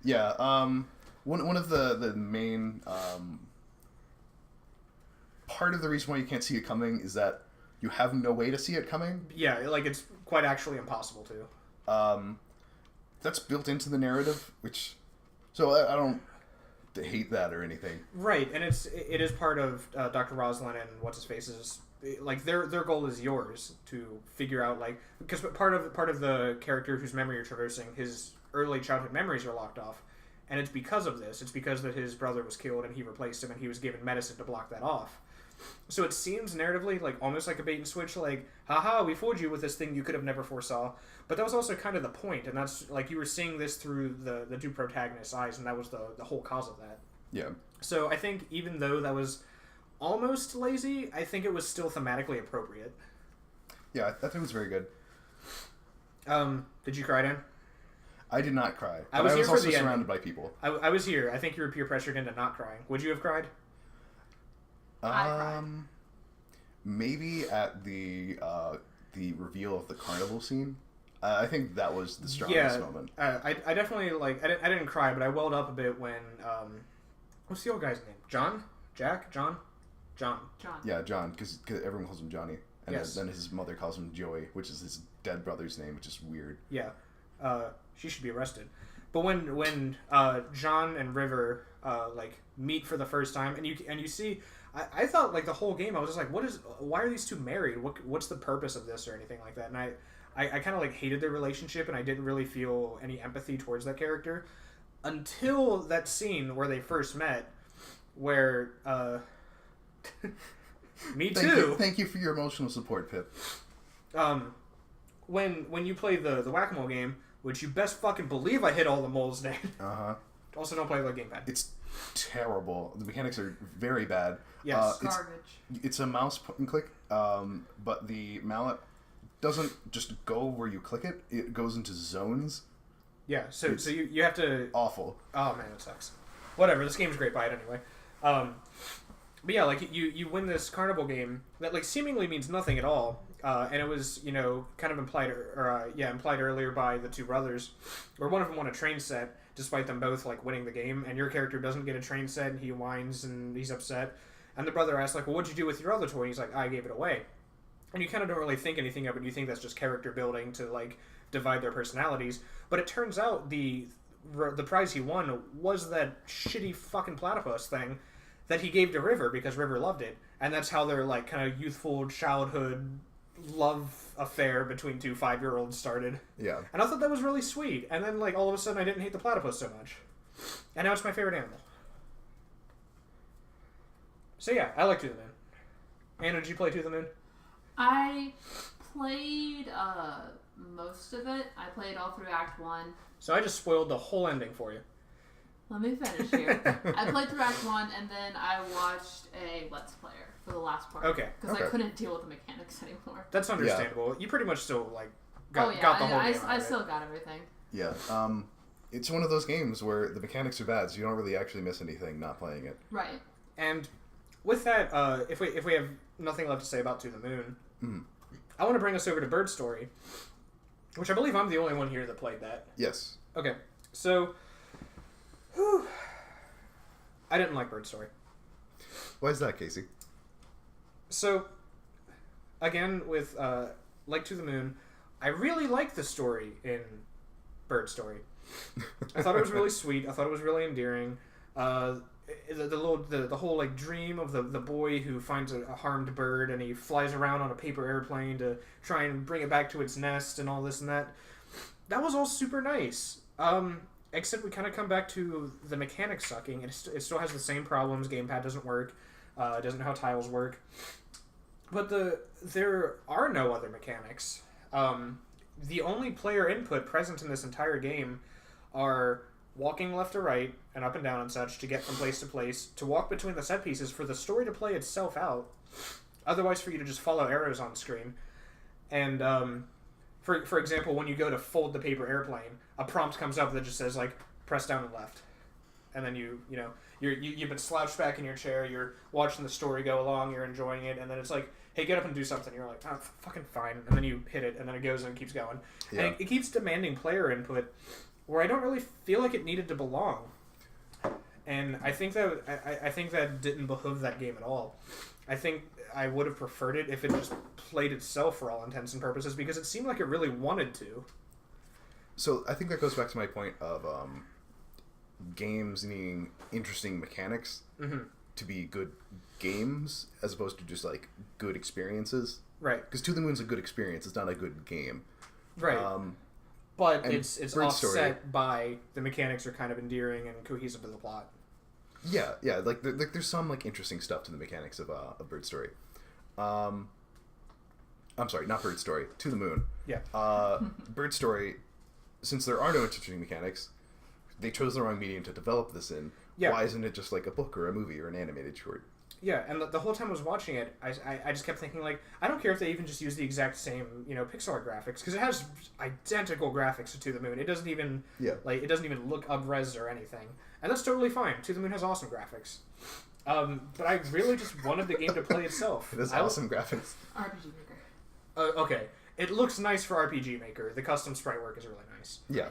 Yeah, one of the main part of the reason why you can't see it coming is that you have no way to see it coming. Yeah, like it's quite actually impossible to. That's built into the narrative, which, so I don't. hate that or anything. Right, and it is part of Dr. Roslin and what's his face's, like, their goal is yours to figure out, like, because part of the character whose memory you're traversing, his early childhood memories are locked off, and it's because of this. It's because that his brother was killed and he replaced him, and he was given medicine to block that off. So it seems narratively like almost like a bait and switch, like, haha, we fooled you with this thing you could have never foresaw. But that was also kind of the point, and that's like you were seeing this through the two protagonists' eyes, and that was the whole cause of that. Yeah. So I think even though that was almost lazy, I think it was still thematically appropriate. Yeah, I think it was very good. Did you cry, Dan? I did not cry. But I was here also for the surrounded ending. by people. I was here. I think you were peer pressured into not crying. Would you have cried? I cried. Maybe at the reveal of the carnival scene. I think that was the strongest moment. I definitely, like, I didn't cry, but I welled up a bit when, what's the old guy's name? John? Jack? John? Yeah, John, because everyone calls him Johnny. And Yes. then his mother calls him Joey, which is his dead brother's name, which is weird. Yeah. She should be arrested. But when John and River, like, meet for the first time, and you see, I thought, like, the whole game, I was just like, why are these two married? What's the purpose of this or anything like that? And I kind of, like, hated their relationship, and I didn't really feel any empathy towards that character until that scene where they first met, where, me too. Thank you for your emotional support, Pip. When you play the Whack-A-Mole game, which you best fucking believe I hit all the moles, Dan. Uh-huh. Also, don't play the gamepad. It's terrible. The mechanics are very bad. Yes. Garbage. It's a mouse point and click, but the mallet doesn't just go where you click it. It goes into zones. Yeah, so you have to... Awful. Oh, man, it sucks. Whatever, this game's great, buy it anyway. But yeah, like, you win this carnival game that, like, seemingly means nothing at all. And it was, you know, kind of implied earlier by the two brothers, where one of them won a train set, despite them both, like, winning the game, and your character doesn't get a train set, and he whines, and he's upset. And the brother asks, like, well, what'd you do with your other toy? And he's like, I gave it away. And you kind of don't really think anything of it. You think that's just character building to, like, divide their personalities. But it turns out the prize he won was that shitty fucking platypus thing that he gave to River because River loved it. And that's how their, like, kind of youthful childhood love affair between two 5-year-olds started. Yeah. And I thought that was really sweet. And then, like, all of a sudden I didn't hate the platypus so much. And now it's my favorite animal. So yeah, I like To the Moon. Anna, did you play To the Moon? I played most of it. I played all through Act 1. So I just spoiled the whole ending for you. Let me finish here. I played through Act 1, and then I watched a Let's Player for the last part. Okay. Because Okay. I couldn't deal with the mechanics anymore. That's understandable. You pretty much still, like, got the whole game out I of it. still got everything. Yeah. It's one of those games where the mechanics are bad, so you don't really actually miss anything not playing it. Right. And with that, if we have nothing left to say about To the Moon, Mhm. I want to bring us over to Bird Story, which I believe I'm the only one here that played that. Yes. Okay, so I didn't like Bird Story. Why is that, Casey? So, again, with like To the Moon, I really liked the story in Bird Story. I thought it was really sweet. I thought it was really endearing. The whole, like, dream of the boy who finds a harmed bird and he flies around on a paper airplane to try and bring it back to its nest and all this and that. That was all super nice. Except we kind of come back to the mechanics sucking. It still has the same problems. Gamepad doesn't work. It doesn't know how tiles work. But there are no other mechanics. The only player input present in this entire game are walking left to right and up and down and such to get from place to place, to walk between the set pieces for the story to play itself out. Otherwise, for you to just follow arrows on screen. And for example, when you go to fold the paper airplane, a prompt comes up that just says, like, press down and left. And then you've been slouched back in your chair, you're watching the story go along, you're enjoying it, and then it's like, hey, get up and do something. You're like, oh, fucking fine. And then you hit it, and then it goes and keeps going. Yeah. And it keeps demanding player input where I don't really feel like it needed to belong. And I think that didn't behoove that game at all. I think I would have preferred it if it just played itself for all intents and purposes, because it seemed like it really wanted to. So I think that goes back to my point of games needing interesting mechanics to be good games as opposed to just like good experiences. Right. Because To the Moon's a good experience. It's not a good game. Right. But it's Bird offset Story, by the mechanics are kind of endearing and cohesive to the plot. Yeah. Like there's some like interesting stuff to the mechanics of Bird Story. I'm sorry, not Bird Story. To the Moon. Yeah. Bird Story, since there are no interesting mechanics, they chose the wrong medium to develop this in. Yeah. Why isn't it just like a book or a movie or an animated short? Yeah, and the whole time I was watching it, I just kept thinking, like, I don't care if they even just use the exact same, pixel art graphics, because it has identical graphics to the Moon. It doesn't even, it doesn't even look up-res or anything. And that's totally fine. To the Moon has awesome graphics. But I really just wanted the game to play itself. It has awesome graphics. RPG Maker. Okay. It looks nice for RPG Maker. The custom sprite work is really nice. Yeah.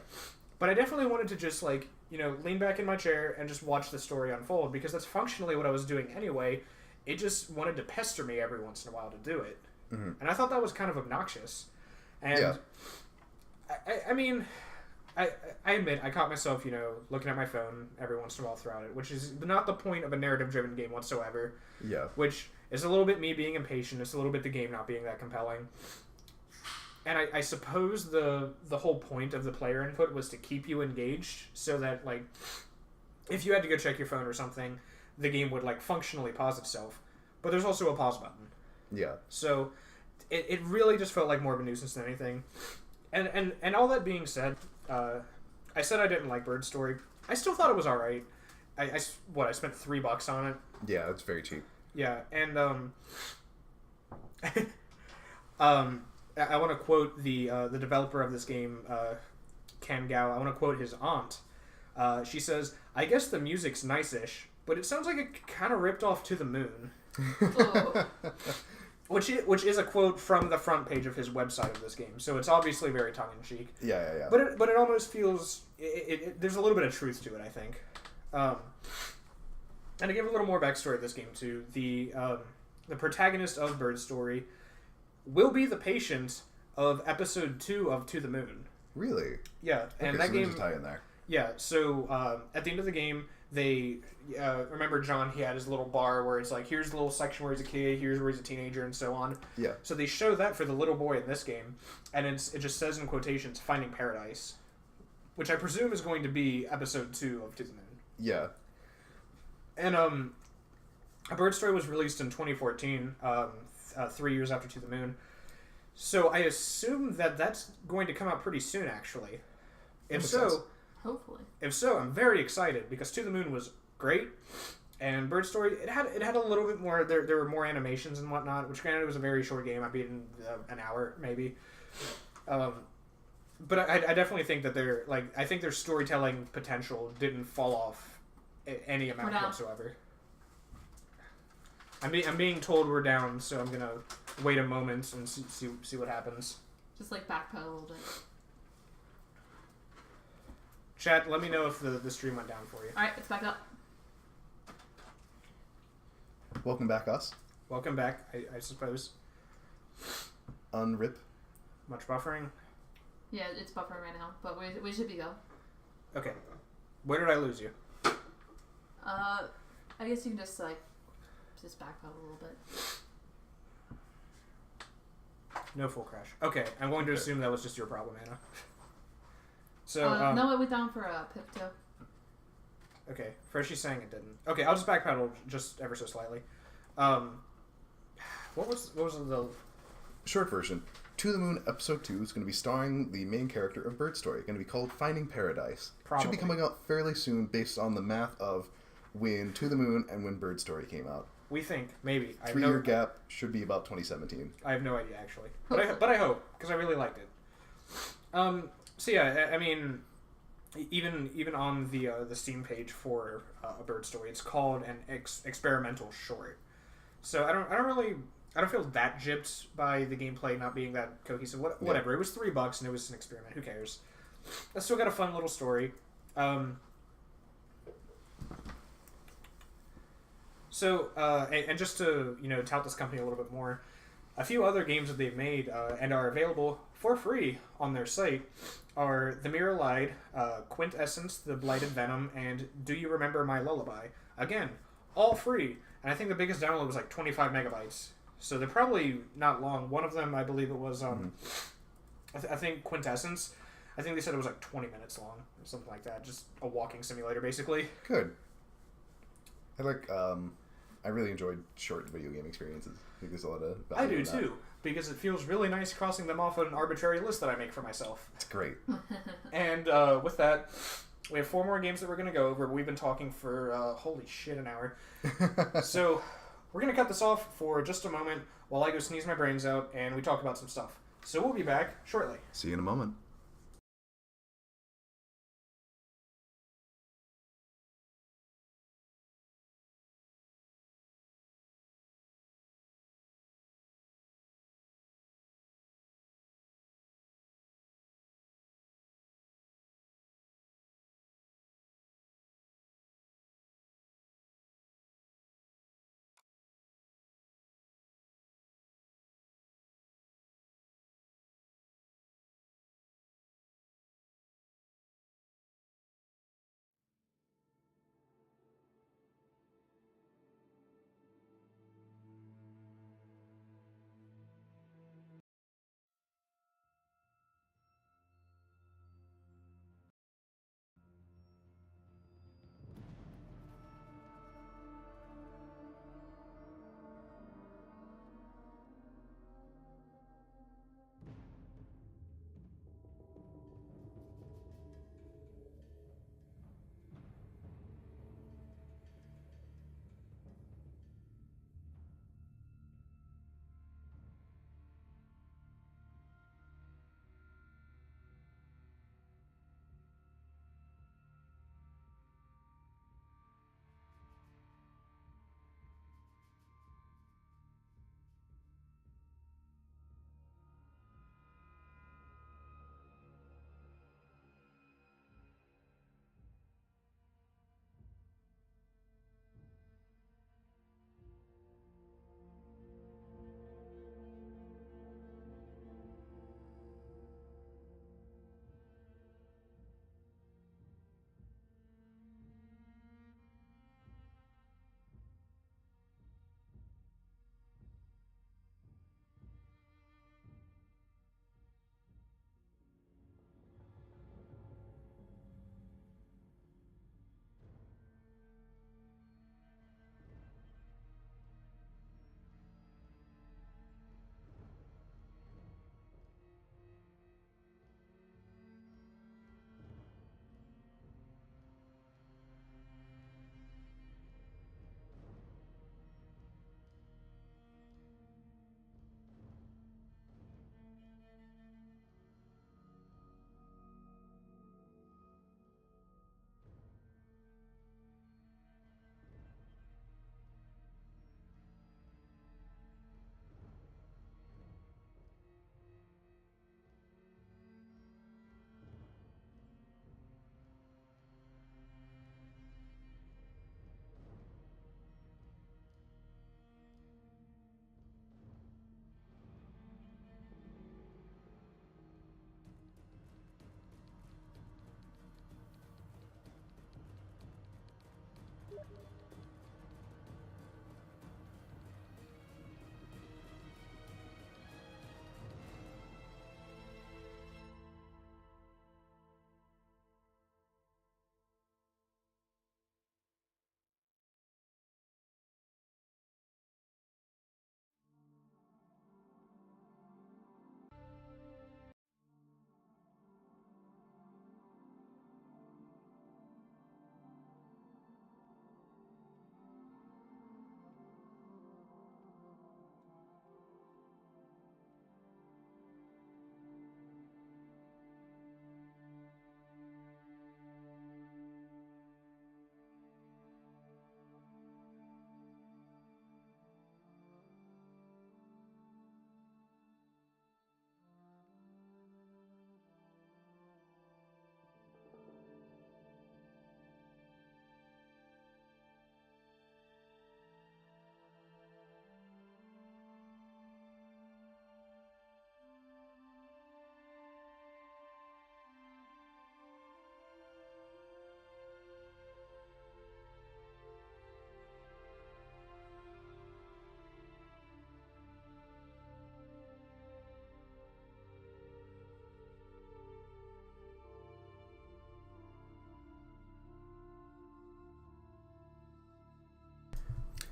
But I definitely wanted to just, lean back in my chair and just watch the story unfold, because that's functionally what I was doing anyway. It just wanted to pester me every once in a while to do it. Mm-hmm. And I thought that was kind of obnoxious. And, I mean, I admit, I caught myself, looking at my phone every once in a while throughout it, which is not the point of a narrative-driven game whatsoever. Yeah. Which is a little bit me being impatient. It's a little bit the game not being that compelling. And I suppose the whole point of the player input was to keep you engaged so that, if you had to go check your phone or something, the game would, functionally pause itself. But there's also a pause button. Yeah. So it really just felt like more of a nuisance than anything. And all that being said, I said I didn't like Bird Story. I still thought it was alright. I spent $3 on it. Yeah, it's very cheap. Yeah, and, I want to quote the developer of this game, Ken Gao. I want to quote his aunt. She says, "I guess the music's nice-ish, but it sounds like it kind of ripped off To the Moon." Oh. Which is a quote from the front page of his website of this game, so it's obviously very tongue-in-cheek. Yeah. But it almost feels... there's a little bit of truth to it, I think. And to give a little more backstory of this game, too, the protagonist of Bird Story will be the patient of episode 2 of To the Moon. Really? Yeah, and okay, that so game. There's a tie in there. Yeah, so at the end of the game, they remember John. He had his little bar where it's like, here's the little section where he's a kid, here's where he's a teenager, and so on. Yeah. So they show that for the little boy in this game, and it just says in quotations, "Finding Paradise," which I presume is going to be episode 2 of To the Moon. Yeah. And A Bird Story was released in 2014, 3 years after To the Moon. So I assume that that's going to come out pretty soon, actually. If so, hopefully. If so, I'm very excited because To the Moon was great, and Bird Story it had a little bit more. There were more animations and whatnot, which granted it was a very short game. I beat it in an hour maybe. But I definitely think that I think their storytelling potential didn't fall off any amount whatsoever. I'm being told we're down, so I'm gonna wait a moment and see what happens. Just backpedal a little bit. Chat, let me know if the stream went down for you. Alright, it's back up. Welcome back, us. Welcome back, I suppose. Unrip. Much buffering? Yeah, it's buffering right now, but we should be go. Okay. Where did I lose you? I guess you can just backpedal a little bit. No full crash. Okay, I'm going to assume that was just your problem, Anna. So, no, it went down for a pip too. Okay, first she's saying it didn't. Okay, I'll just backpedal just ever so slightly. What was the short version? To the Moon episode 2 is going to be starring the main character of Bird Story. Going to be called Finding Paradise. Probably. Should be coming out fairly soon based on the math of when To the Moon and when Bird Story came out. We think maybe 3-year gap should be about 2017. I have no idea actually, but I hope because I really liked it. So yeah, I mean, even on the Steam page for A Bird Story, it's called an experimental short. So I don't feel that gypped by the gameplay not being that cohesive. Whatever. It was $3 and it was an experiment. Who cares? I still got a fun little story. So, and just to tout this company a little bit more, A few other games that they've made and are available for free on their site are The Mirror Lied, Quintessence, The Blighted Venom, and Do You Remember My Lullaby? Again, all free. And I think the biggest download was like 25 megabytes. So they're probably not long. One of them, I believe it was, I think Quintessence, I think they said it was like 20 minutes long or something like that. Just a walking simulator, basically. Good. I really enjoyed short video game experiences. I think there's a lot of value I do in that. too, because it feels really nice crossing them off an arbitrary list that I make for myself. It's great. And with that, we have 4 more games that we're going to go over. We've been talking for, holy shit, an hour. So we're going to cut this off for just a moment while I go sneeze my brains out and we talk about some stuff. So we'll be back shortly. See you in a moment.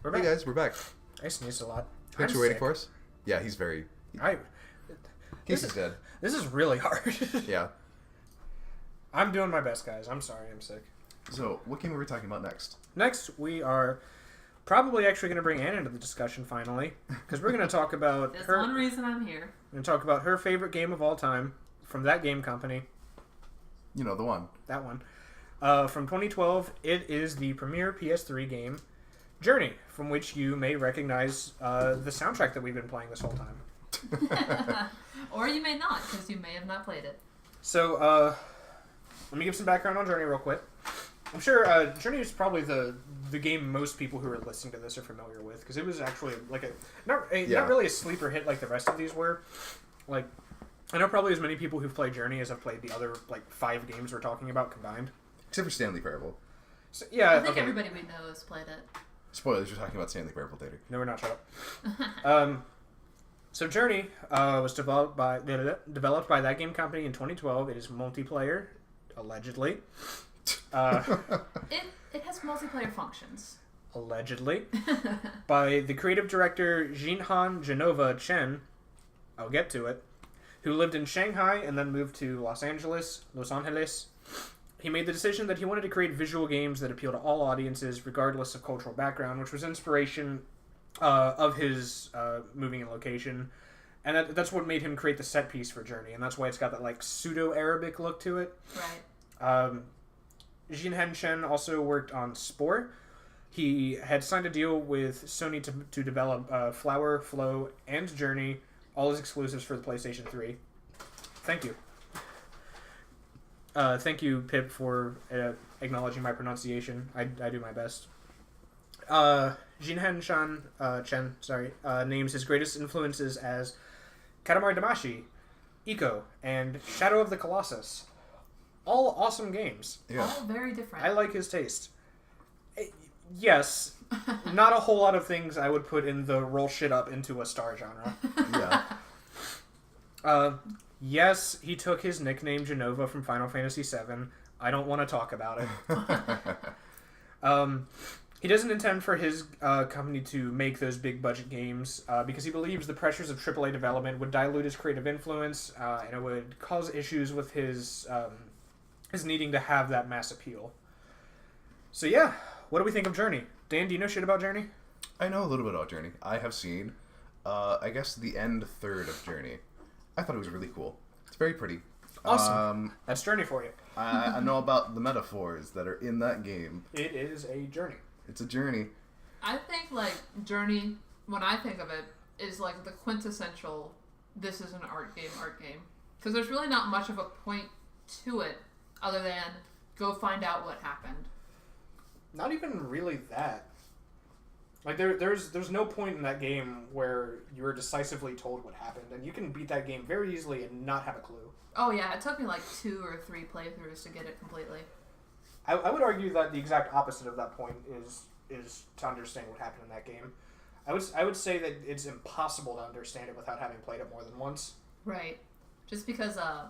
We're Hey back. guys, we're back. I sneezed a lot. Thanks I'm for waiting sick. for us. Yeah, he's very... Casey's dead. This is really hard. Yeah. I'm doing my best, guys. I'm sorry, I'm sick. So, what game are we talking about next? Next, we are probably actually going to bring Anne into the discussion finally, because we're going to talk about There's her. one reason I'm here. We're going to talk about her favorite game of all time from that game company. You know, the one. That one. From 2012, it is the premier PS3 game, Journey, from which you may recognize the soundtrack that we've been playing this whole time. Or you may not, because you may have not played it. So, let me give some background on Journey real quick. I'm sure Journey is probably the game most people who are listening to this are familiar with, because it was actually like not really a sleeper hit like the rest of these were. Like, I know probably as many people who've played Journey as have played the other like 5 games we're talking about combined. Except for Stanley Parable. So, yeah, I think okay. everybody we know has played it. Spoilers, you're talking about Stanley Parable later. No, we're not. Shut up. So Journey was developed by that game company in 2012. It is multiplayer, allegedly. It has multiplayer functions. Allegedly. By the creative director Jinhan Genova Chen. I'll get to it. Who lived in Shanghai and then moved to Los Angeles. He made the decision that he wanted to create visual games that appeal to all audiences, regardless of cultural background, which was inspiration of his moving in location. And that's what made him create the set piece for Journey, and that's why it's got that like pseudo-Arabic look to it. Right. Jinhan Chen also worked on Spore. He had signed a deal with Sony to develop Flower, Flow, and Journey, all as exclusives for the PlayStation 3. Thank you. Thank you, Pip, for acknowledging my pronunciation. I do my best. Jinhan Chen names his greatest influences as Katamari Damacy, Ico, and Shadow of the Colossus. All awesome games. Yeah. All very different. I like his taste. Yes, not a whole lot of things I would put in the roll shit up into a star genre. Yeah. Yes, he took his nickname Genova from Final Fantasy VII. I don't want to talk about it. He doesn't intend for his company to make those big budget games because he believes the pressures of AAA development would dilute his creative influence and it would cause issues with his needing to have that mass appeal. So yeah, what do we think of Journey? Dan, do you know shit about Journey? I know a little bit about Journey. I have seen, I guess, the end third of Journey. I thought it was really cool. It's very pretty. Awesome. That's Journey for you. I know about the metaphors that are in that game. It is a journey. It's a journey. I think, like, Journey, when I think of it, is, like, the quintessential, this is an art game. Because there's really not much of a point to it other than go find out what happened. Not even really that. Like, there's no point in that game where you're decisively told what happened, and you can beat that game very easily and not have a clue. Oh, yeah, it took me, like, 2 or 3 playthroughs to get it completely. I would argue that the exact opposite of that point is to understand what happened in that game. I would say that it's impossible to understand it without having played it more than once. Right. Just because, I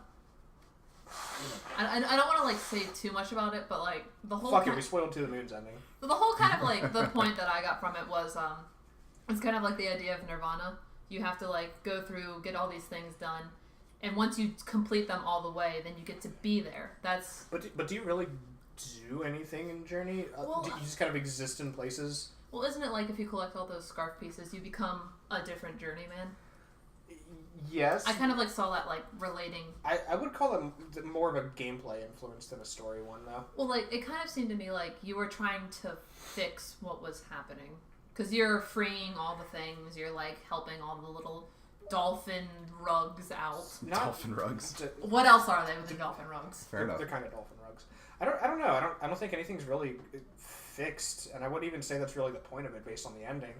don't want to, like, say too much about it, but, like, the whole... Fuck it, we spoiled To the Moon's ending. The whole kind of, like, the point that I got from it was, it's kind of like the idea of Nirvana. You have to, like, go through, get all these things done, and once you complete them all the way, then you get to be there. That's... But do you really do anything in Journey? Well, do you just kind of exist in places? Well, isn't it like if you collect all those scarf pieces, you become a different journeyman? Yes. I kind of like saw that like relating. I would call it more of a gameplay influence than a story one, though. Well, like it kind of seemed to me like you were trying to fix what was happening because you're freeing all the things. You're like helping all the little dolphin rugs out. Dolphin rugs. What else are they with the dolphin rugs? Fair enough. They're kind of dolphin rugs. I don't know. I don't think anything's really fixed, and I wouldn't even say that's really the point of it based on the ending.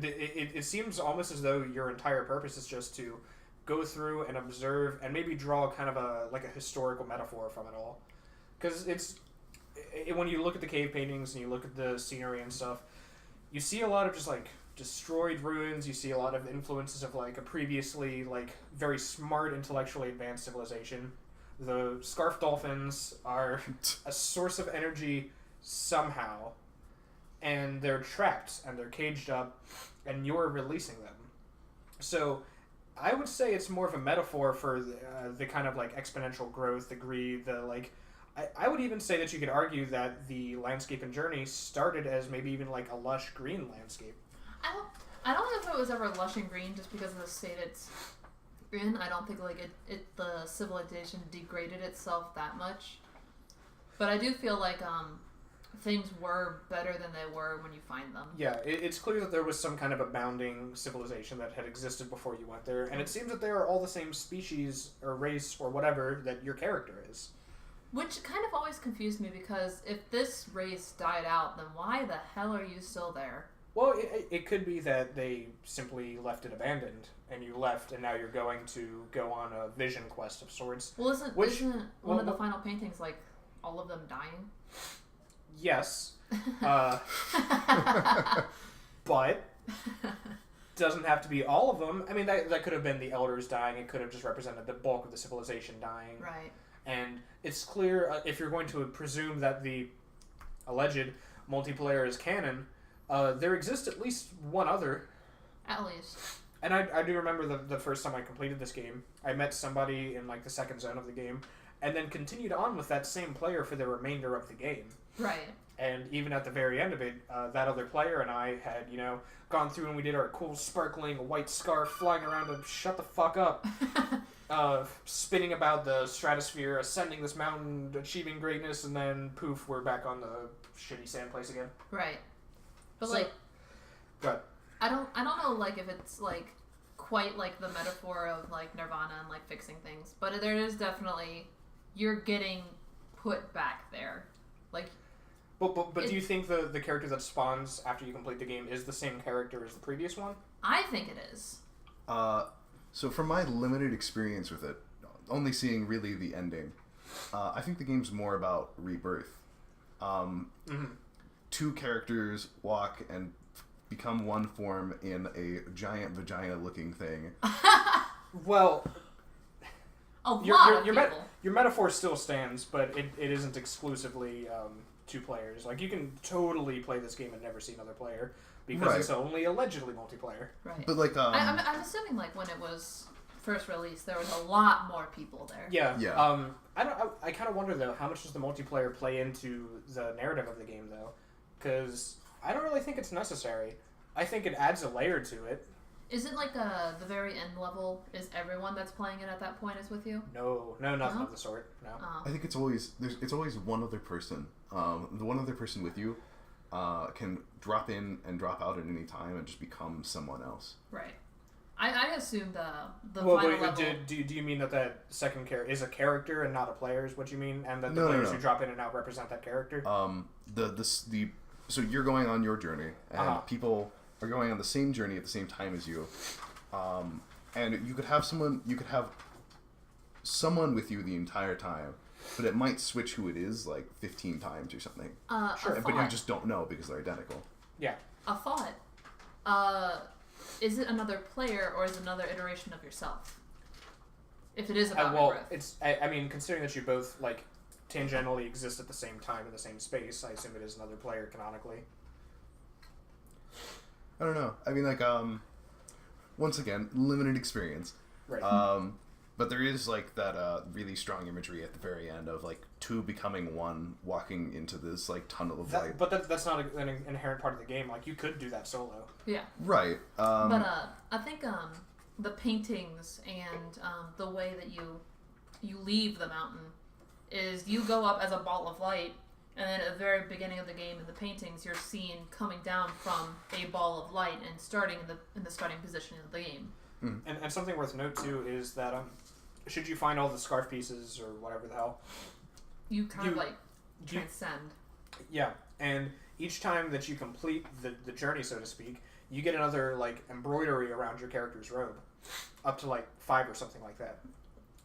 It seems almost as though your entire purpose is just to go through and observe and maybe draw kind of a historical metaphor from it all. Because when you look at the cave paintings and you look at the scenery and stuff, you see a lot of just like destroyed ruins. You see a lot of influences of like a previously like very smart, intellectually advanced civilization. The scarf dolphins are a source of energy somehow. and they're trapped and they're caged up, and you're releasing them. So I would say it's more of a metaphor for the kind of like exponential growth, the greed, the like. I would even say that you could argue that the landscape and journey started as maybe even like a lush green landscape. I don't know if it was ever lush and green just because of the state it's in. I don't think like the civilization degraded itself that much. But I do feel like things were better than they were when you find them. Yeah, it's clear that there was some kind of abounding civilization that had existed before you went there, and it seems that they are all the same species or race or whatever that your character is. Which kind of always confused me, because if this race died out, then why the hell are you still there? Well, it could be that they simply left it abandoned, and you left, and now you're going to go on a vision quest of sorts. Well, isn't one of the final paintings like all of them dying? Yes. But doesn't have to be all of them. I mean, that could have been the elders dying. It could have just represented the bulk of the civilization dying. Right. And it's clear, if you're going to presume that the alleged multiplayer is canon, there exists at least one other. At least. And I do remember the first time I completed this game, I met somebody in like the second zone of the game, and then continued on with that same player for the remainder of the game. Right. And even at the very end of it, that other player and I had, gone through and we did our cool sparkling white scarf flying around to shut the fuck up. Spinning about the stratosphere, ascending this mountain, achieving greatness, and then poof, we're back on the shitty sand place again. Right. But so, but I don't know like if it's like quite like the metaphor of like Nirvana and like fixing things, but there is definitely you're getting put back there. Like But do you think the character that spawns after you complete the game is the same character as the previous one? I think it is. So from my limited experience with it, only seeing really the ending, I think the game's more about rebirth. Two characters walk and become one form in a giant vagina-looking thing. Well, people. Your metaphor still stands, but it isn't exclusively two players. Like, you can totally play this game and never see another player. Because it's only allegedly multiplayer. Right. But like, I'm assuming like when it was first released, there was a lot more people there. Yeah. Yeah. I kind of wonder though, how much does the multiplayer play into the narrative of the game though? Because I don't really think it's necessary. I think it adds a layer to it. Is it like the very end level? Is everyone that's playing it at that point is with you? No, nothing of the sort. No. I think it's always one other person. The one other person with you can drop in and drop out at any time and just become someone else. Right. I assume the final level... Do you mean that second character is a character and not a player is what you mean? And that the players who drop in and out represent that character? So you're going on your journey, and people are going on the same journey at the same time as you. And you could have someone with you the entire time, but it might switch who it is like 15 times or something. Sure. But you just don't know because they're identical. Yeah. A thought. Is it another player or is it another iteration of yourself? If it is about rebirth. It's. I mean, considering that you both like tangentially exist at the same time in the same space, I assume it is another player canonically. I don't know. I mean, like, once again, limited experience. Right. But there is like that really strong imagery at the very end of like two becoming one, walking into this like tunnel of light. But that's not an inherent part of the game. Like you could do that solo. Yeah. Right. But I think the paintings and the way that you leave the mountain is you go up as a ball of light, and then at the very beginning of the game in the paintings you're seen coming down from a ball of light and starting in the starting position of the game. And something worth note too is that should you find all the scarf pieces or whatever the hell, you kind of like transcend. Yeah, and each time that you complete the journey, so to speak, you get another like embroidery around your character's robe, up to like 5 or something like that.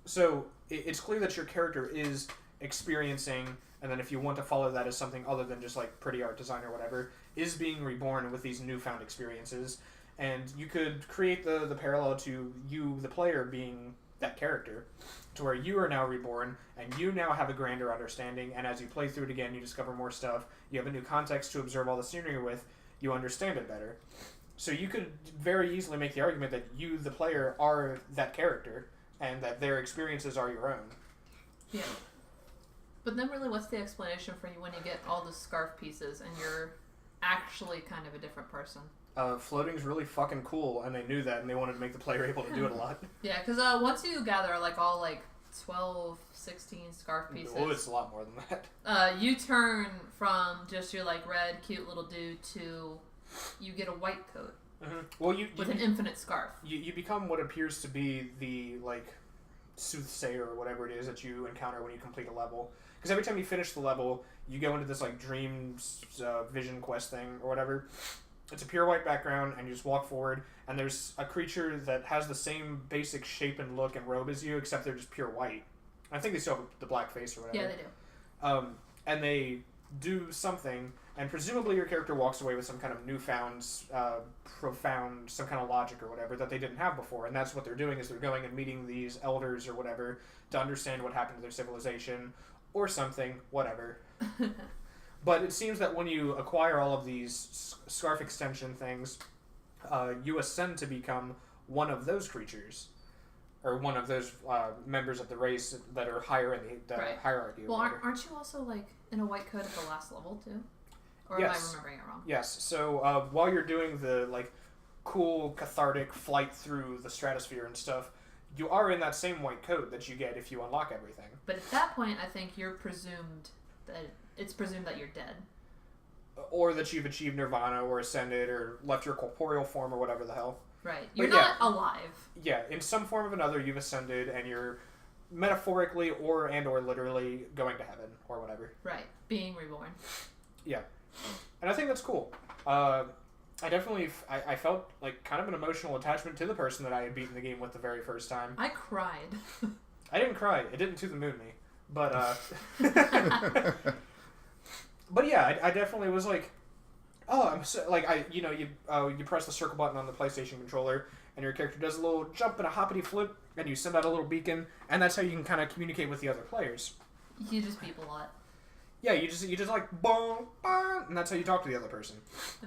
So it's clear that your character is experiencing, and then if you want to follow that as something other than just like pretty art design or whatever, is being reborn with these newfound experiences. And you could create the parallel to you, the player, being that character, to where you are now reborn, and you now have a grander understanding, and as you play through it again, you discover more stuff, you have a new context to observe all the scenery with, you understand it better. So you could very easily make the argument that you, the player, are that character, and that their experiences are your own. Yeah. But then really, what's the explanation for you when you get all the scarf pieces and you're actually kind of a different person? Floating's really fucking cool, and they knew that, and they wanted to make the player able to do it a lot. Yeah, because once you gather like all like 12, 16 scarf pieces. Oh, it's a lot more than that. You turn from just your like red, cute little dude to you get a white coat. Mm-hmm. Well, with an infinite scarf. You become what appears to be the like soothsayer or whatever it is that you encounter when you complete a level. Because every time you finish the level, you go into this like dreams vision quest thing or whatever. It's a pure white background, and you just walk forward, and there's a creature that has the same basic shape and look and robe as you, except they're just pure white. I think they still have the black face or whatever. Yeah, they do. And they do something, and presumably your character walks away with some kind of newfound, profound, some kind of logic or whatever that they didn't have before. And that's what they're doing, is they're going and meeting these elders or whatever to understand what happened to their civilization or something, whatever. But it seems that when you acquire all of these scarf extension things, you ascend to become one of those creatures, or one of those members of the race that are higher in the right. hierarchy. Well, aren't you also like in a white coat at the last level too? Or yes. am I remembering it wrong? Yes. So while you're doing the like cool cathartic flight through the stratosphere and stuff, you are in that same white coat that you get if you unlock everything. But at that point, I think it's presumed that you're dead. Or that you've achieved nirvana or ascended or left your corporeal form or whatever the hell. Right. You're not alive. Yeah, in some form or another you've ascended and you're metaphorically or literally going to heaven or whatever. Right. Being reborn. Yeah. And I think that's cool. I definitely I felt like kind of an emotional attachment to the person that I had beaten the game with the very first time. I cried. I didn't cry. It didn't to the moon me. But but yeah, I definitely was like, oh, I'm so, like, you press the circle button on the PlayStation controller, and your character does a little jump and a hoppity flip, and you send out a little beacon, and that's how you can kind of communicate with the other players. You just beep a lot. Yeah, you just like boom, boom, and that's how you talk to the other person,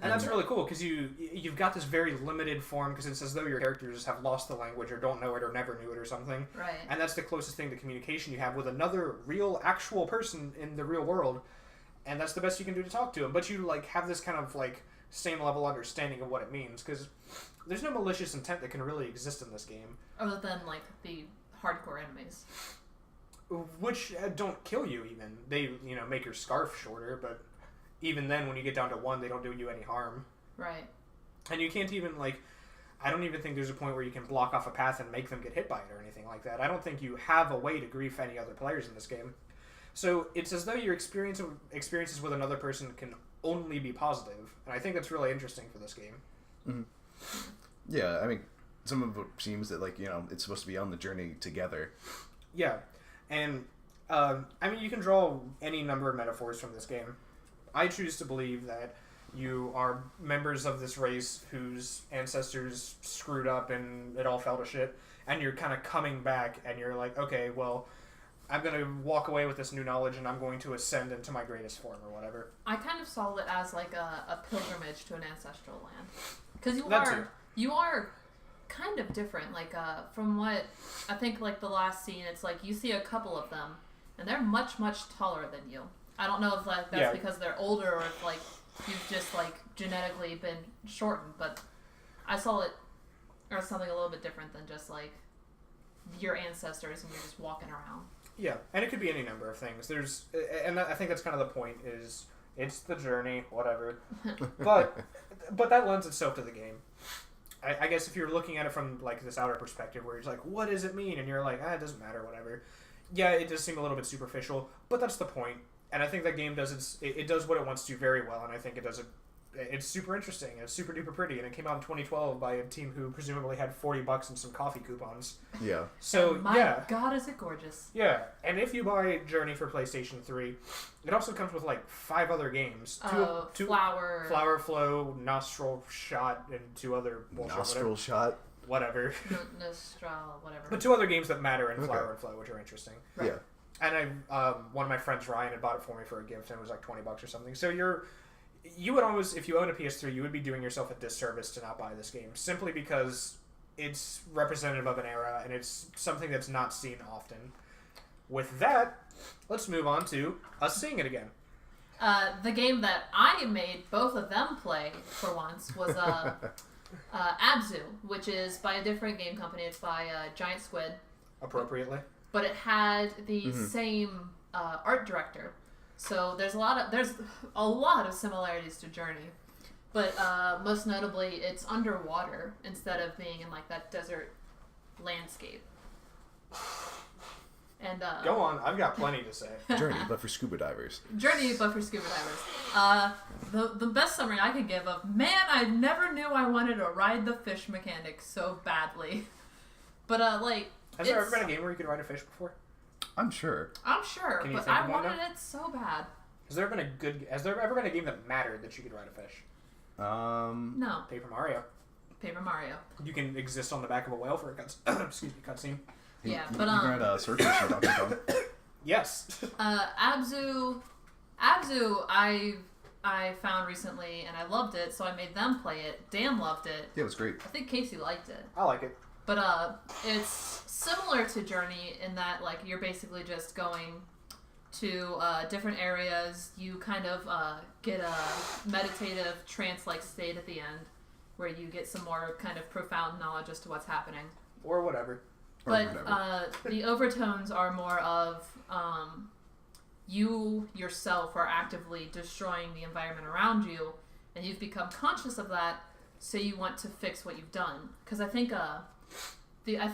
and that's really cool because you've got this very limited form because it's as though your characters have lost the language or don't know it or never knew it or something. Right. And that's the closest thing to communication you have with another real, actual person in the real world. And that's the best you can do to talk to him. But you like have this kind of like same level understanding of what it means, because there's no malicious intent that can really exist in this game. Other than like the hardcore enemies, which don't kill you even. They make your scarf shorter, but even then, when you get down to one, they don't do you any harm. Right. And you can't even like. I don't even think there's a point where you can block off a path and make them get hit by it or anything like that. I don't think you have a way to grief any other players in this game. So it's as though your experiences with another person can only be positive, and I think that's really interesting for this game. Mm-hmm. Yeah, I mean, some of it seems that it's supposed to be on the journey together. Yeah, and I mean, you can draw any number of metaphors from this game. I choose to believe that you are members of this race whose ancestors screwed up and it all fell to shit, and you're kind of coming back, and you're like, okay, well, I'm going to walk away with this new knowledge, and I'm going to ascend into my greatest form, or whatever. I kind of saw it as like a pilgrimage to an ancestral land. Because you are kind of different. Like, from what I think, like, the last scene, it's like you see a couple of them, and they're much, much taller than you. I don't know if that's because they're older, or if, like, you've just, like, genetically been shortened, but I saw it as something a little bit different than just, like, your ancestors and you're just walking around. Yeah, and it could be any number of things. I think that's kind of the point, is it's the journey, whatever. But that lends itself to the game. I guess if you're looking at it from like this outer perspective where you're like, what does it mean? And you're like, it doesn't matter, whatever. Yeah, it does seem a little bit superficial, but that's the point. And I think that game does it does what it wants to very well, and I think it does it's super interesting. It's super duper pretty, and it came out in 2012 by a team who presumably had $40 and some coffee coupons. Yeah. So My God, is it gorgeous? Yeah, and if you buy Journey for PlayStation 3, it also comes with like 5 other games. Two Flower Flow, Nostril Shot, and 2 other bullshit. Nostril Shot. Whatever. Nostril, whatever. But 2 other games that matter in Flower and Flow, which are interesting. Right. Yeah. And one of my friends, Ryan, had bought it for me for a gift, and it was like $20 or something. So you would always, if you own a PS3, you would be doing yourself a disservice to not buy this game, simply because it's representative of an era, and it's something that's not seen often. With that, let's move on to us seeing it again. The game that I made both of them play for once was ABZU, which is by a different game company. It's by Giant Squid. Appropriately. But it had the same art director. So there's a lot of similarities to Journey, but most notably it's underwater instead of being in like that desert landscape. And go on, I've got plenty to say. Journey, but for scuba divers. Journey, but for scuba divers. The best summary I could give of, man, I never knew I wanted to ride the fish mechanic so badly. But has there ever been a game where you could ride a fish before? I'm sure, but I wanted it so bad. Has there ever been a game that mattered that you could ride a fish? No. Paper Mario. You can exist on the back of a whale for a cutscene. Yeah, you but can ride a surface for Donkey Kong. Yes. ABZU, I found recently and I loved it, so I made them play it. Dan loved it. Yeah, it was great. I think Casey liked it. I like it. But it's similar to Journey in that like you're basically just going to different areas. You kind of get a meditative trance-like state at the end where you get some more kind of profound knowledge as to what's happening. Or whatever. But the overtones are more of you yourself are actively destroying the environment around you, and you've become conscious of that, so you want to fix what you've done. Because I think the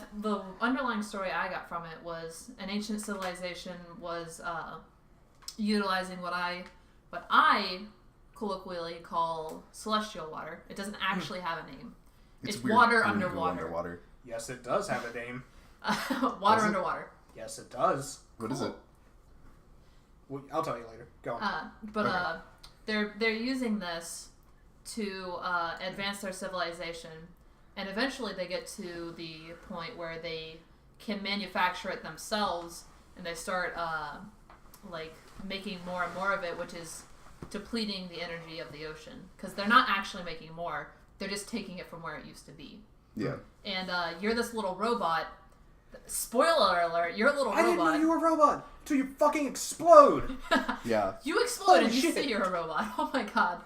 underlying story I got from it was an ancient civilization was utilizing what I colloquially call celestial water. It doesn't actually have a name. It's weird, water underwater. Yes, it does have a name. Water underwater. Yes, it does. What is it? Well, I'll tell you later. Go on. They're using this to advance their civilization, and eventually they get to the point where they can manufacture it themselves, and they start making more and more of it, which is depleting the energy of the ocean, because they're not actually making more, they're just taking it from where it used to be. Yeah. And you're this little robot. Spoiler alert, you're a little robot. I didn't know you were a robot until you fucking explode. Yeah. You explode and you shit. say you're a robot. Oh my god.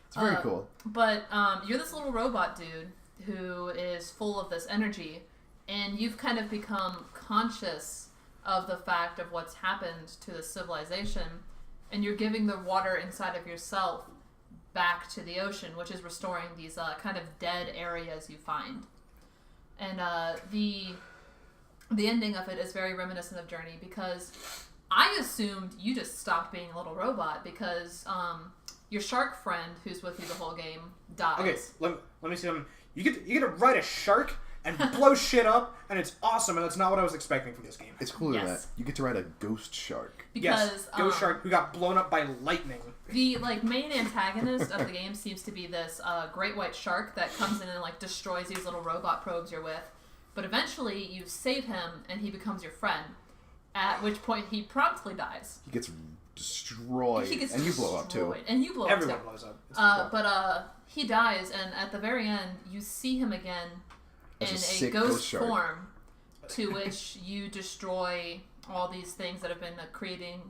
It's very cool. But you're this little robot dude who is full of this energy, and you've kind of become conscious of the fact of what's happened to the civilization, and you're giving the water inside of yourself back to the ocean, which is restoring these kind of dead areas you find. And the ending of it is very reminiscent of Journey, because I assumed you just stopped being a little robot because your shark friend who's with you the whole game dies. Okay, let me see them. You get to ride a shark and blow shit up, and it's awesome, and that's not what I was expecting from this game. It's cooler than Yes. that. You get to ride a ghost shark. Because yes, ghost shark who got blown up by lightning. the main antagonist of the game seems to be this great white shark that comes in and destroys these little robot probes you're with. But eventually you save him and he becomes your friend, at which point he promptly dies. He gets destroyed, He gets and you blow up too. And you blow Everyone up too. blows up. But he dies, and at the very end you see him again As in a a sick ghost ghost shark. form, to which you destroy all these things that have been creating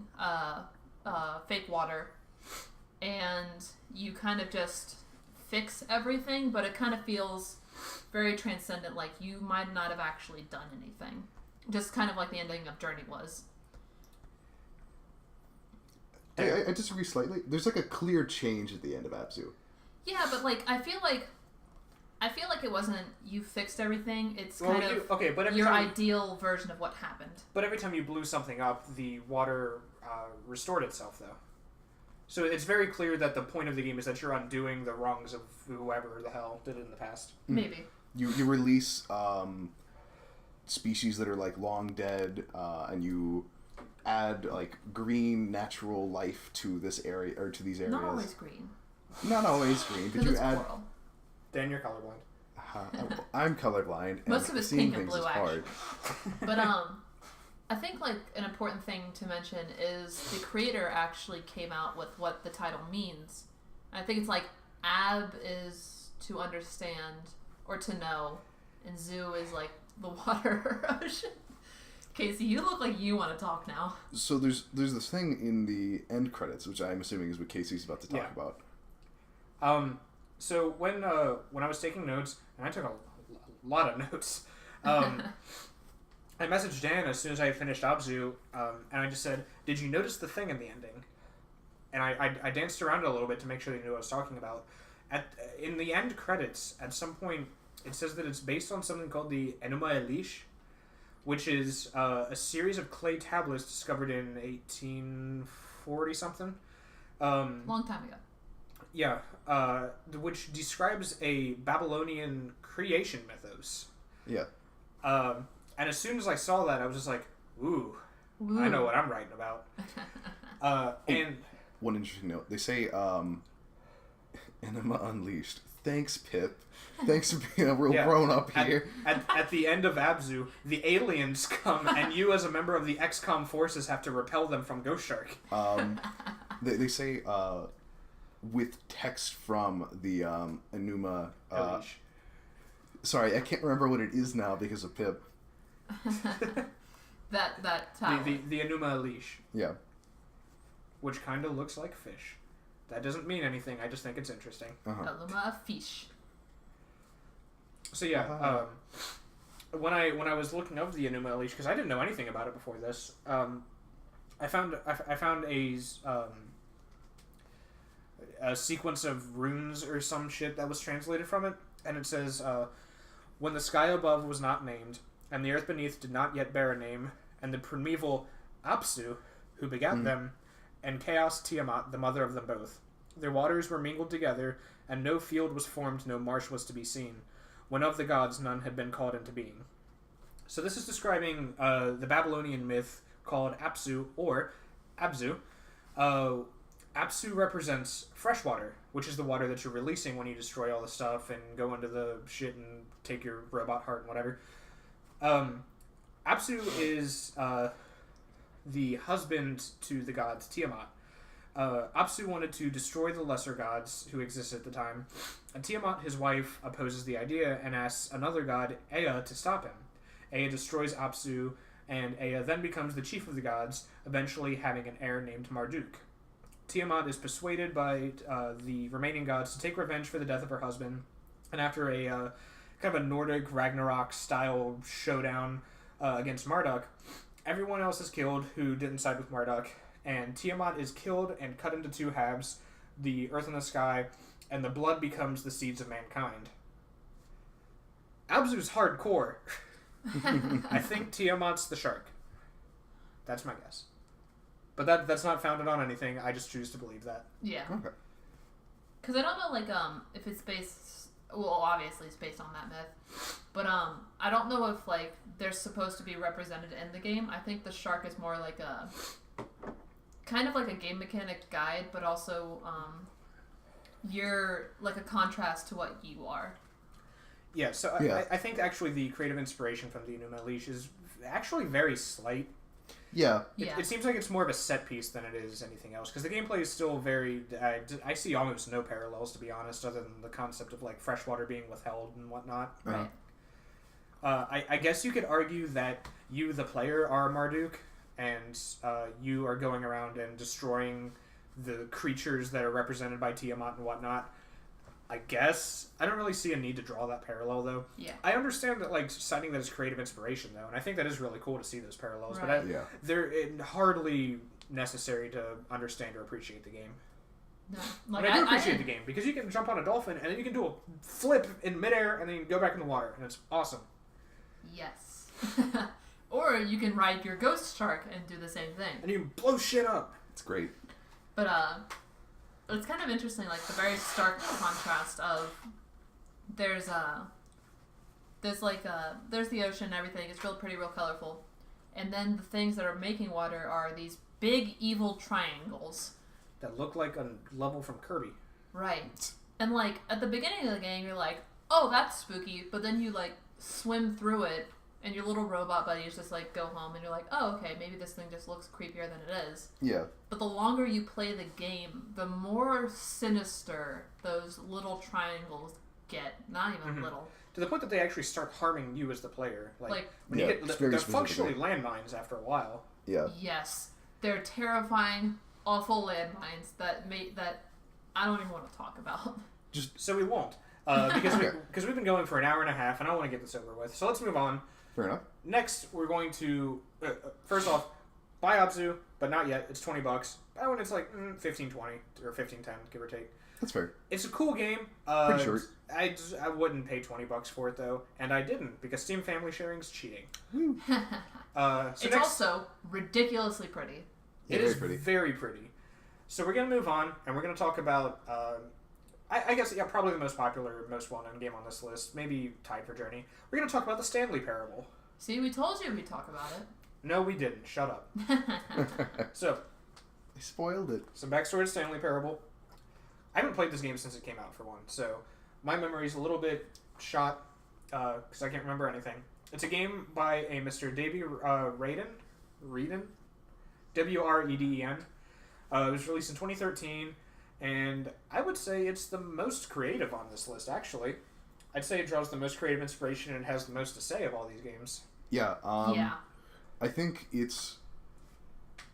fake water, and you kind of just fix everything, but it kind of feels very transcendent, like you might not have actually done anything. Just kind of like the ending of Journey was. I disagree slightly. There's a clear change at the end of ABZU. Yeah, but I feel like it wasn't you fixed everything. It's kind of but every your time, ideal version of what happened. But every time you blew something up, the water restored itself, though. So it's very clear that the point of the game is that you're undoing the wrongs of whoever the hell did it in the past. Maybe. You release species that are like long dead, and you add like green natural life to this area or to these areas. Not always green. Not always green, but you it's add. coral. Dan, you're colorblind. I'm colorblind. Most and of it's seeing pink and things blue, is hard. But I think like an important thing to mention is the creator actually came out with what the title means. I think it's like ab is to understand or to know, and zoo is like the water ocean. Casey, you look like you want to talk now. So there's this thing in the end credits, which I'm assuming is what Casey's about to talk about. So when I was taking notes, and I took a lot of notes, I messaged Dan as soon as I finished ABZU, and I just said, "Did you notice the thing in the ending?" And I danced around it a little bit to make sure they knew what I was talking about. In the end credits, at some point, it says that it's based on something called the Enuma Elish, which is a series of clay tablets discovered in 1840 something. Long time ago. Yeah, which describes a Babylonian creation mythos. Yeah. And as soon as I saw that, I was just like, ooh. Ooh. I know what I'm writing about. And one interesting note: they say "Enema Unleashed." Thanks, Pip. Thanks for being a real grown up here. At the end of ABZU, the aliens come, and you, as a member of the XCOM forces, have to repel them from Ghost Shark. They say with text from the Enuma. Elish. Sorry, I can't remember what it is now because of Pip. that tower. The Enuma Elish. Yeah. Which kind of looks like fish. That doesn't mean anything. I just think it's interesting. Enuma of fish. So yeah, when I was looking up the Enuma Elish, because I didn't know anything about it before this, I found a sequence of runes or some shit that was translated from it, and it says, when the sky above was not named, and the earth beneath did not yet bear a name, and the primeval ABZU, who begat them, and Chaos Tiamat, the mother of them both. Their waters were mingled together, and no field was formed, no marsh was to be seen, when of the gods none had been called into being. So this is describing the Babylonian myth called ABZU, or ABZU. ABZU represents fresh water, which is the water that you're releasing when you destroy all the stuff and go into the shit and take your robot heart and whatever. ABZU is the husband to the gods Tiamat. ABZU wanted to destroy the lesser gods who existed at the time, and Tiamat, his wife, opposes the idea and asks another god, Ea, to stop him. Ea destroys ABZU, and Ea then becomes the chief of the gods, eventually having an heir named Marduk. Tiamat is persuaded by the remaining gods to take revenge for the death of her husband, and after a kind of a Nordic Ragnarok-style showdown against Marduk, everyone else is killed who didn't side with Marduk, and Tiamat is killed and cut into two halves, the earth and the sky, and the blood becomes the seeds of mankind. ABZU's hardcore. I think Tiamat's the shark. That's my guess. But that's not founded on anything. I just choose to believe that. Yeah. Okay. Because I don't know, like, if it's based... Well, obviously it's based on that myth. But, I don't know if, like, they're supposed to be represented in the game. I think the shark is more like a... kind of like a game mechanic guide, but also, you're, like, a contrast to what you are. Yeah, so yeah. I think, actually, the creative inspiration from the Enuma Elish is actually very slight. Yeah. It seems like it's more of a set piece than it is anything else, because the gameplay is still very... I see almost no parallels, to be honest, other than the concept of, like, freshwater being withheld and whatnot. Right. I guess you could argue that you, the player, are Marduk, and you are going around and destroying the creatures that are represented by Tiamat and whatnot. I guess. I don't really see a need to draw that parallel, though. Yeah. I understand that, like, citing that as creative inspiration, though, and I think that is really cool to see those parallels, right. But they're hardly necessary to understand or appreciate the game. No. Like, but I do appreciate the game, because you can jump on a dolphin, and then you can do a flip in midair, and then you can go back in the water, and it's awesome. Yes. Or you can ride your ghost shark and do the same thing. And you can blow shit up. It's great. But, it's kind of interesting, like the very stark contrast of there's the ocean and everything. It's real pretty, real colorful, and then the things that are making water are these big evil triangles that look like a level from Kirby. Right. And like at the beginning of the game, you're like, oh, that's spooky, but then you like swim through it, and your little robot buddies just like go home, and you're like, oh, okay, maybe this thing just looks creepier than it is. Yeah. But the longer you play the game, the more sinister those little triangles get. Not even little. To the point that they actually start harming you as the player. Like when yeah, you get, they're functionally landmines after a while. Yeah. Yes, they're terrifying, awful landmines that I don't even want to talk about. So we won't. Because we've been going for an hour and a half, and I want to get this over with. So let's move on. Fair enough. Next, we're going to first off buy ABZU, but not yet. It's $20. Buy when it's like $15.20 or $15.10, give or take. That's fair. It's a cool game. Pretty short. I wouldn't pay $20 for it though, and I didn't because Steam Family Sharing's cheating. It's also ridiculously pretty. It is very pretty. So we're gonna move on, and we're gonna talk about. I guess, probably the most popular, most well-known game on this list, maybe tied for Journey. We're going to talk about the Stanley Parable. See, we told you we'd talk about it. No, we didn't. Shut up. So, they spoiled it. Some backstory to Stanley Parable. I haven't played this game since it came out, for one, so my memory's a little bit shot, because I can't remember anything. It's a game by a Mr. Davey Wreden? W-R-E-D-E-N. It was released in 2013. And I would say it's the most creative on this list, actually. I'd say it draws the most creative inspiration and has the most to say of all these games. Yeah. I think it's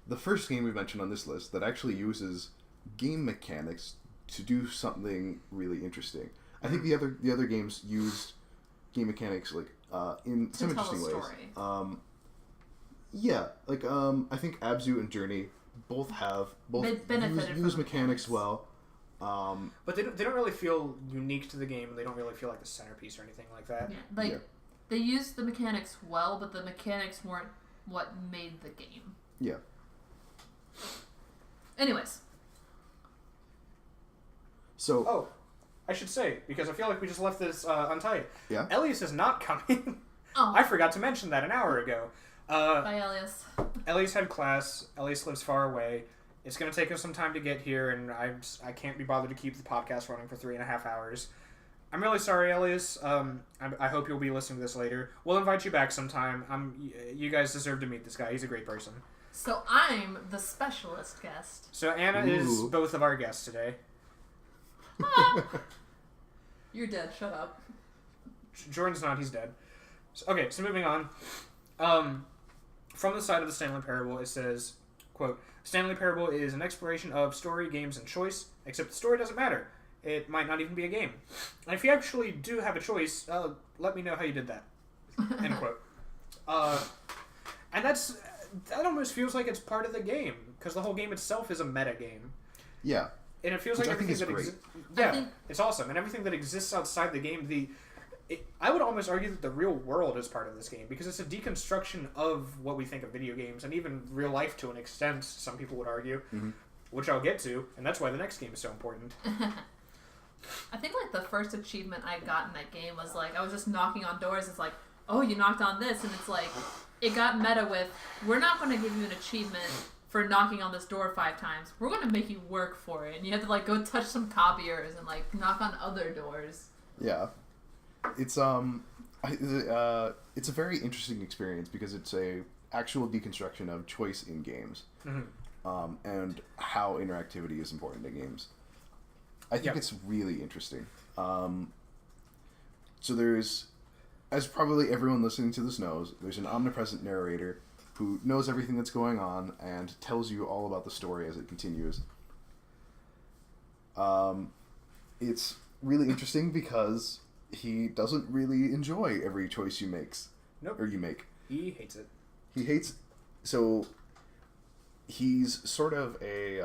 the first game we mentioned on this list that actually uses game mechanics to do something really interesting. I think the other games used game mechanics like in some interesting ways. I think ABZU and Journey both use mechanics well. But they don't really feel unique to the game, and they don't really feel like the centerpiece or anything like that. Yeah, they used the mechanics well, but the mechanics weren't what made the game. Yeah. Anyways. So. Oh, I should say, because I feel like we just left this untied. Yeah. Elias is not coming. Oh. I forgot to mention that an hour ago. Bye, Elias. Elias had class. Elias lives far away. It's going to take us some time to get here, and I can't be bothered to keep the podcast running for 3.5 hours. I'm really sorry, Elias. I hope you'll be listening to this later. We'll invite you back sometime. You guys deserve to meet this guy. He's a great person. So I'm the specialist guest. So Anna is both of our guests today. You're dead. Shut up. Jordan's not. He's dead. So moving on. From the side of the Stanley Parable, it says, quote, Stanley Parable is an exploration of story, games, and choice, except the story doesn't matter. It might not even be a game. And if you actually do have a choice, let me know how you did that. End quote. And that almost feels like it's part of the game, because the whole game itself is a meta game. Yeah. And it feels Which like everything that exists. Yeah, it's awesome. And everything that exists outside the game, I would almost argue that the real world is part of this game, because it's a deconstruction of what we think of video games, and even real life to an extent, some people would argue, which I'll get to, and that's why the next game is so important. I think like the first achievement I got in that game was like, I was just knocking on doors, it's like, oh, you knocked on this, and it's like, it got meta with, we're not going to give you an achievement for knocking on this door 5 times, we're going to make you work for it, and you have to like go touch some copiers and like knock on other doors. Yeah. It's a very interesting experience because it's a actual deconstruction of choice in games, and how interactivity is important in games. I think it's really interesting. So there's, as probably everyone listening to this knows, there's an omnipresent narrator who knows everything that's going on and tells you all about the story as it continues. It's really interesting because he doesn't really enjoy every choice you make. Nope. Or you make. He hates it. He hates... So, he's sort of a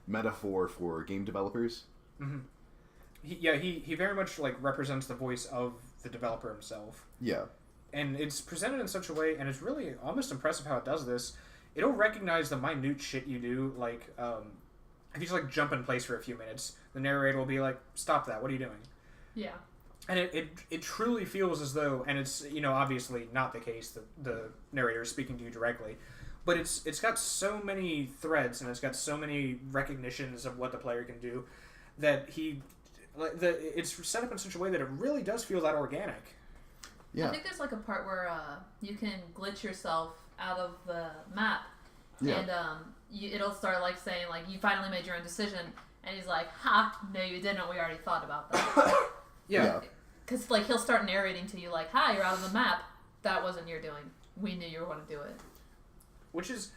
metaphor for game developers. Mm-hmm. He very much like represents the voice of the developer himself. Yeah. And it's presented in such a way, and it's really almost impressive how it does this. It'll recognize the minute shit you do, like if you just like jump in place for a few minutes, the narrator will be like, "Stop that! What are you doing?" Yeah. And it truly feels as though, and it's obviously not the case that the narrator is speaking to you directly, but it's got so many threads and it's got so many recognitions of what the player can do that it's set up in such a way that it really does feel that organic. Yeah. I think there's like a part where you can glitch yourself out of the map, and it'll start like saying like you finally made your own decision, and he's like, "Ha, no, you didn't. We already thought about that." Yeah. Because like he'll start narrating to you like, "Hi, you're out of the map. That wasn't your doing. We knew you were going to do it." Which is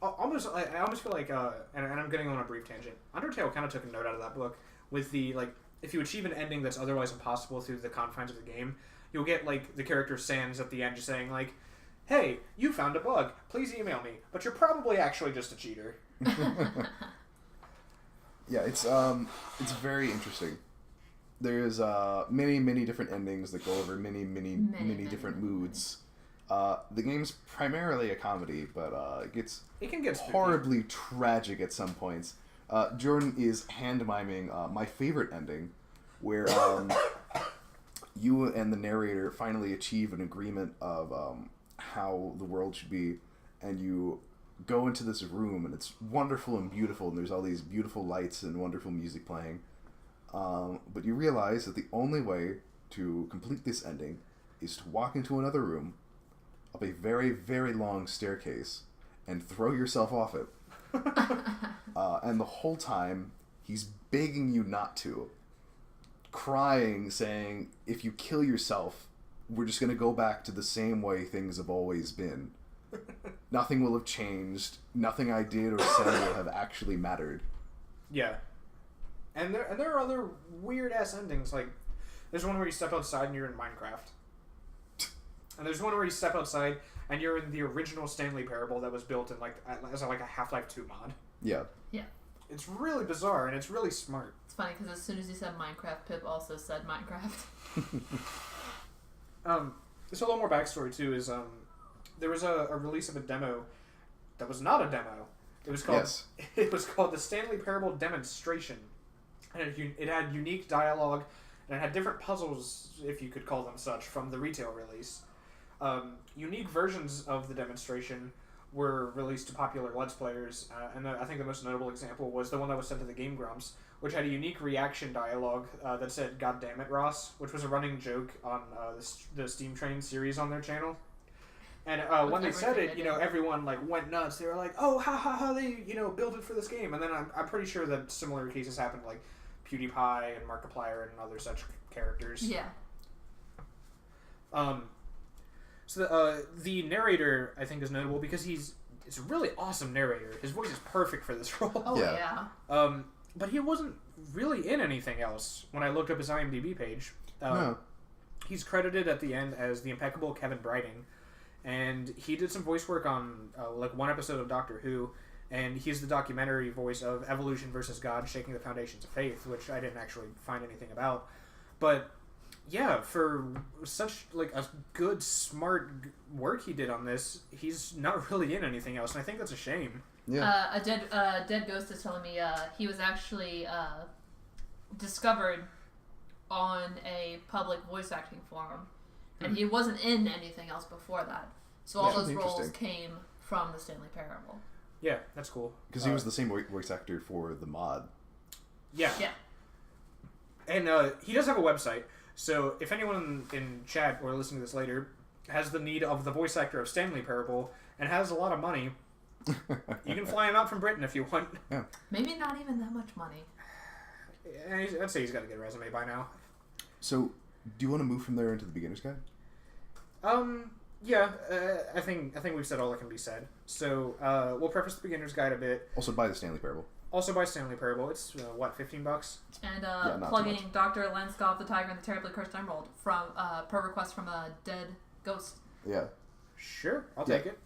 almost, I almost feel like, and I'm getting on a brief tangent. Undertale kind of took a note out of that book with the like, if you achieve an ending that's otherwise impossible through the confines of the game, you'll get like the character Sans at the end just saying like, "Hey, you found a bug. Please email me, but you're probably actually just a cheater." Yeah, it's very interesting. There's many different endings that go over many different moods. The game's primarily a comedy, but it can get horribly tragic at some points. Jordan is hand miming my favorite ending, where you and the narrator finally achieve an agreement of how the world should be, and you go into this room, and it's wonderful and beautiful, and there's all these beautiful lights and wonderful music playing. But you realize that the only way to complete this ending is to walk into another room, up a very, very long staircase, and throw yourself off it. And the whole time, he's begging you not to. Crying, saying, if you kill yourself, we're just going to go back to the same way things have always been. Nothing will have changed. Nothing I did or said will have actually mattered. Yeah. And there are other weird-ass endings. Like, there's one where you step outside and you're in Minecraft. And there's one where you step outside and you're in the original Stanley Parable that was built in, like, as a Half-Life 2 mod. Yeah. Yeah. It's really bizarre, and it's really smart. It's funny, because as soon as you said Minecraft, Pip also said Minecraft. There's a little more backstory, too, is, there was a release of a demo that was not a demo. It was called, It was called the Stanley Parable Demonstration. And it had unique dialogue, and it had different puzzles, if you could call them such, from the retail release. Unique versions of the demonstration were released to popular Let's Players, and I think the most notable example was the one that was sent to the Game Grumps, which had a unique reaction dialogue that said, "God damn it, Ross," which was a running joke on the Steam Train series on their channel. And when they said it, everyone went nuts. They were like, "Oh, ha ha ha!" They built it for this game. And then I'm pretty sure that similar cases happened, like PewDiePie and Markiplier and other such characters. Yeah. So the narrator, I think, is notable because it's a really awesome narrator. His voice is perfect for this role. Oh yeah. But he wasn't really in anything else when I looked up his IMDb page. No. He's credited at the end as the impeccable Kevin Brighting. And he did some voice work on one episode of Doctor Who, and he's the documentary voice of Evolution versus God, Shaking the Foundations of Faith, which I didn't actually find anything about. But yeah, for such a good, smart work he did on this, he's not really in anything else, and I think that's a shame. Yeah. A dead ghost is telling me he was actually discovered on a public voice acting forum. And he wasn't in anything else before that. So all those roles came from the Stanley Parable. Yeah, that's cool. Because he was the same voice actor for the mod. Yeah. Yeah. And he does have a website, so if anyone in chat or listening to this later has the need of the voice actor of Stanley Parable and has a lot of money, you can fly him out from Britain if you want. Yeah. Maybe not even that much money. I'd say he's got a good resume by now. So, do you want to move from there into the beginner's guide? Yeah, I think we've said all that can be said. So, we'll preface the beginner's guide a bit. Also buy the Stanley Parable. Also by Stanley Parable. It's, $15? And plugging Dr. Lenskov, the Tiger and the Terribly Cursed Emerald from per request from a dead ghost. Yeah. Sure, I'll take it.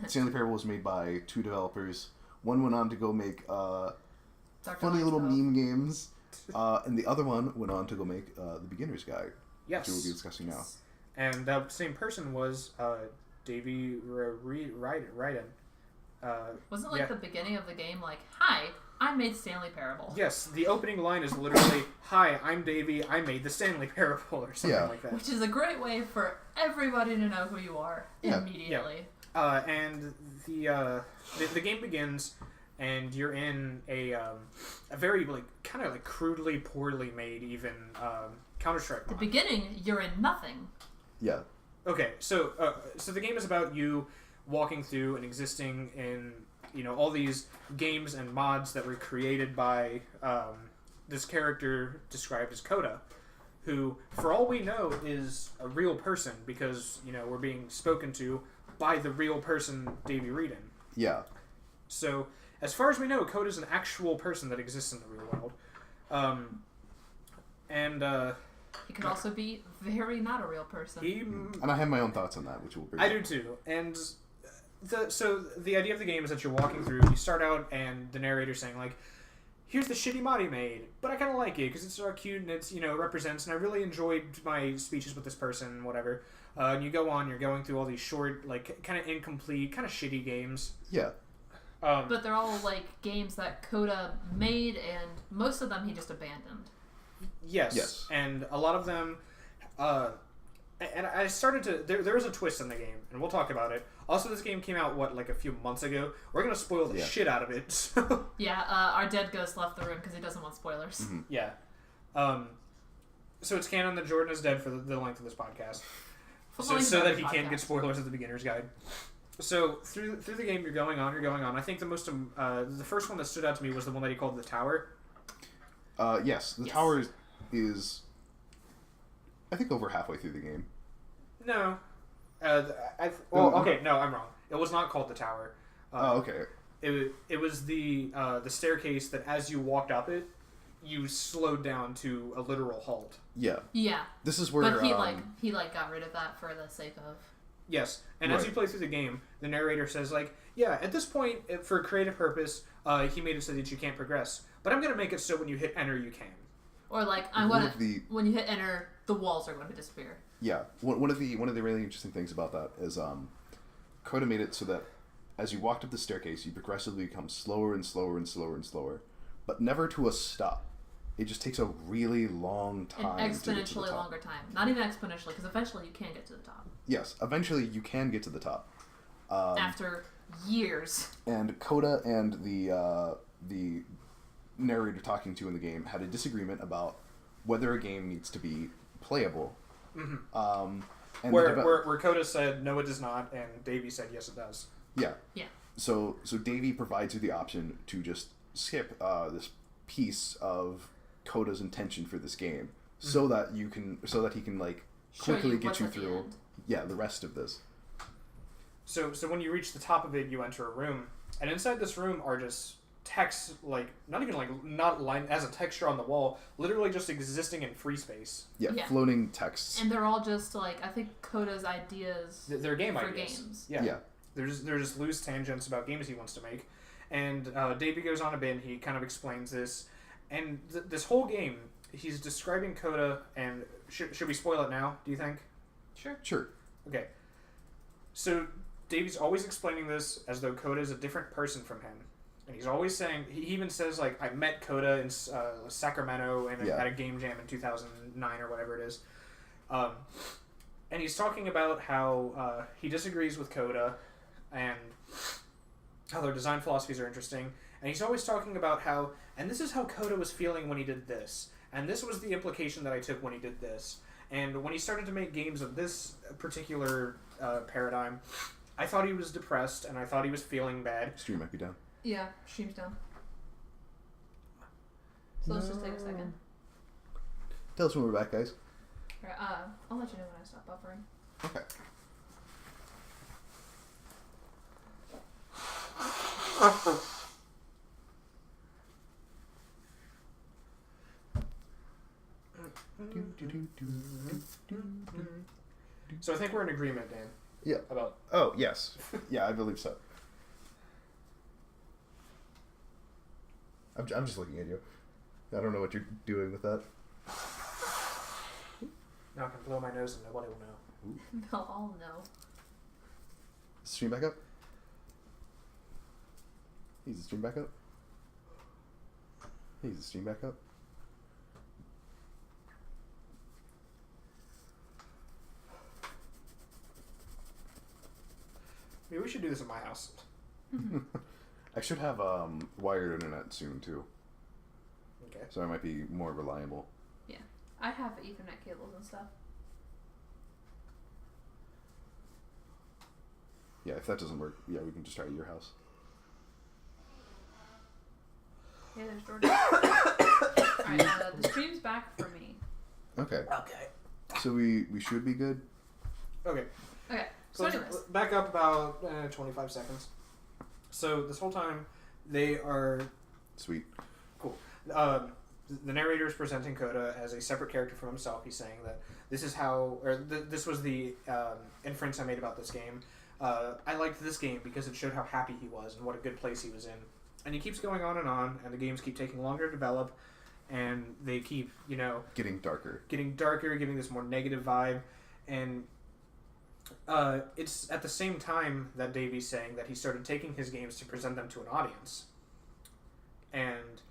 Stanley Parable was made by 2 developers. One went on to go make funny little Lenskov. meme games, and the other one went on to go make the beginner's guide, Yes. which we'll be discussing now. And that same person was Davey Ryden. Wasn't the beginning of the game like, "Hi, I made Stanley Parable. Yes, the opening line is literally, "Hi, I'm Davey. I made the Stanley Parable," or something like that. Which is a great way for everybody to know who you are immediately. Yeah. And the game begins, and you're in a very kind of crudely, poorly made even Counter-Strike mod. The beginning, you're in nothing. Yeah. Okay, so the game is about you walking through and existing in all these games and mods that were created by this character described as Coda, who, for all we know, is a real person because we're being spoken to by the real person, Davey Reedon. Yeah. So, as far as we know, Coda is an actual person that exists in the real world. He could also be very not a real person. And I have my own thoughts on that, which we'll bring I up. do too. And the idea of the game is that you're walking through, you start out, and the narrator's saying, here's the shitty mod he made, but I kind of like it because it's so cute and it's, represents, and I really enjoyed my speeches with this person, whatever. And you go on, you're going through all these short, kind of incomplete, kind of shitty games. Yeah. But they're all, games that Coda made, and most of them he just abandoned. Yes. And a lot of them, and I started to, there is a twist in the game, and we'll talk about it. Also, this game came out, a few months ago. We're going to spoil the shit out of it. So. Yeah, our dead ghost left the room because he doesn't want spoilers. Mm-hmm. Yeah. So it's canon that Jordan is dead for the length of this podcast. So that he can't get spoilers of the beginner's guide. So through the game, you're going on. I think the first one that stood out to me was the one that he called the Tower. Yes. The Tower is, I think, over halfway through the game. No. No, I'm wrong. It was not called the Tower. Okay. It was the staircase that as you walked up it, you slowed down to a literal halt. Yeah. Yeah. This is where... But he got rid of that for the sake of... Yes. And as you play through the game, the narrator says, at this point, for creative purpose, he made it so that you can't progress. But I'm going to make it so when you hit enter, you can. Or, when you hit enter, the walls are going to disappear. Yeah. One of the really interesting things about that is Coda made it so that as you walked up the staircase, you progressively become slower and slower and slower and slower, but never to a stop. It just takes a really long time. An exponentially longer time. Not even exponentially, because eventually you can get to the top. Yes, eventually you can get to the top. After years. And Coda and the narrator talking to in the game had a disagreement about whether a game needs to be playable. Mm-hmm. Where Coda said no, it does not, and Davey said yes, it does. Yeah. Yeah. So Davey provides you the option to just skip this piece of Coda's intention for this game, so that he can quickly get you through the rest of this. So when you reach the top of it, you enter a room, and inside this room are just text, not line as a texture on the wall, literally just existing in free space. Yeah. Floating texts. And they're all just I think Coda's ideas. They're game for ideas. Games. Yeah. They're just loose tangents about games he wants to make. And Davey goes on a bit, and he kind of explains this. And this whole game, he's describing Coda, and should we spoil it now, do you think? Sure. Okay. So Davey's always explaining this as though Coda is a different person from him. And he's always saying, he even says, I met Coda in Sacramento at a game jam in 2009 or whatever it is. And he's talking about how he disagrees with Coda and how their design philosophies are interesting. And he's always talking about how, and this is how Coda was feeling when he did this. And this was the implication that I took when he did this. And when he started to make games of this particular paradigm, I thought he was depressed, and I thought he was feeling bad. Stream might be down. Yeah, stream's down. So let's just take a second. Tell us when we're back, guys. Alright, I'll let you know when I stop buffering. Okay. So I think we're in agreement, Dan. Yeah. About. Oh, yes. Yeah, I believe so. I'm just looking at you. I don't know what you're doing with that. Now I can blow my nose and nobody will know. They'll all know. Is the stream back up? Is the stream back up? Hey, is the steam back up? Maybe we should do this at my house. I should have wired internet soon too. Okay. So it might be more reliable. Yeah. I have Ethernet cables and stuff. Yeah, if that doesn't work, yeah, we can just try at your house. Yeah, there's Jordan. Alright, the stream's back for me. Okay. Okay. So we should be good. Okay. Okay. So So anyways. let's back up about 25 seconds. So this whole time, they are Sweet. cool. The narrator is presenting Coda as a separate character from himself. He's saying that this is how, or this was the inference I made about this game. I liked this game because it showed how happy he was and what a good place he was in. And he keeps going on, and the games keep taking longer to develop, and they keep, Getting darker. giving this more negative vibe. And it's at the same time that Davy's saying that he started taking his games to present them to an audience. And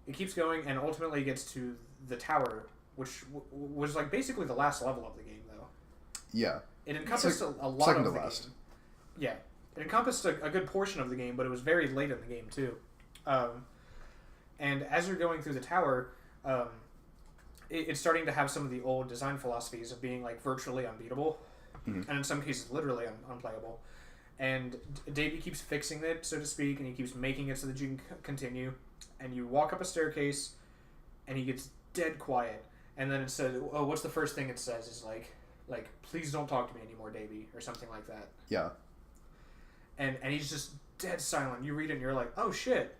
it keeps going, and ultimately gets to the tower, which was like basically the last level of the game, though. Yeah. It encompassed a lot second of to the last. game. Yeah. It encompassed a good portion of the game, but it was very late in the game, too. And as you're going through the tower, it's starting to have some of the old design philosophies of being like virtually unbeatable, and in some cases literally unplayable. And Davey keeps fixing it, so to speak, and he keeps making it so that you can continue. And you walk up a staircase, and he gets dead quiet. And then it says, "Oh, what's the first thing it says?" Is like, "Please don't talk to me anymore, Davey," or something like that. Yeah. And he's just dead silent. You read it, and you're like, "Oh shit."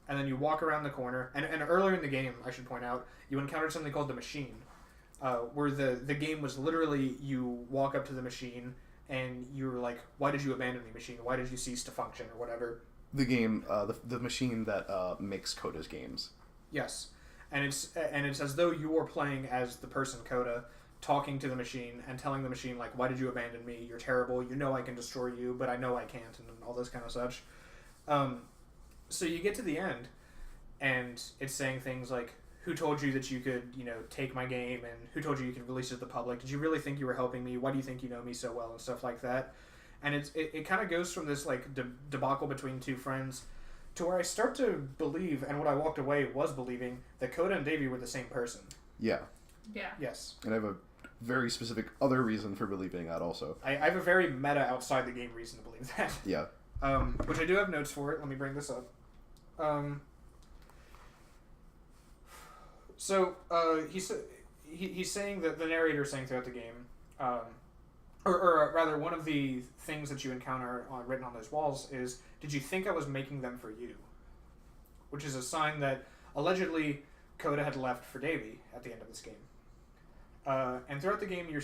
And then you walk around the corner, and earlier in the game, I should point out, you encountered something called the machine, where the game was literally you walk up to the machine, and you're like, "Why did you abandon me, machine? Why did you cease to function?" or whatever. The game, the machine that makes Coda's games. Yes, and it's as though you were playing as the person Coda, talking to the machine and telling the machine like, "Why did you abandon me? You're terrible. You know I can destroy you, but I know I can't," and all this kind of such. So you get to the end, and it's saying things like, "Who told you that you could, take my game, and who told you could release it to the public? Did you really think you were helping me? Why do you think you know me so well?" and stuff like that. And it kind of goes from this like debacle between two friends to where I start to believe, and what I walked away was believing, that Coda and Davey were the same person. Yeah. Yeah. Yes. And I have a very specific other reason for believing that also. I have a very meta outside the game reason to believe that. Yeah. Which I do have notes for it. Let me bring this up. So he's saying that the narrator is saying throughout the game, or rather, one of the things that you encounter written on those walls is, "Did you think I was making them for you?" Which is a sign that allegedly Coda had left for Davey at the end of this game. And throughout the game, you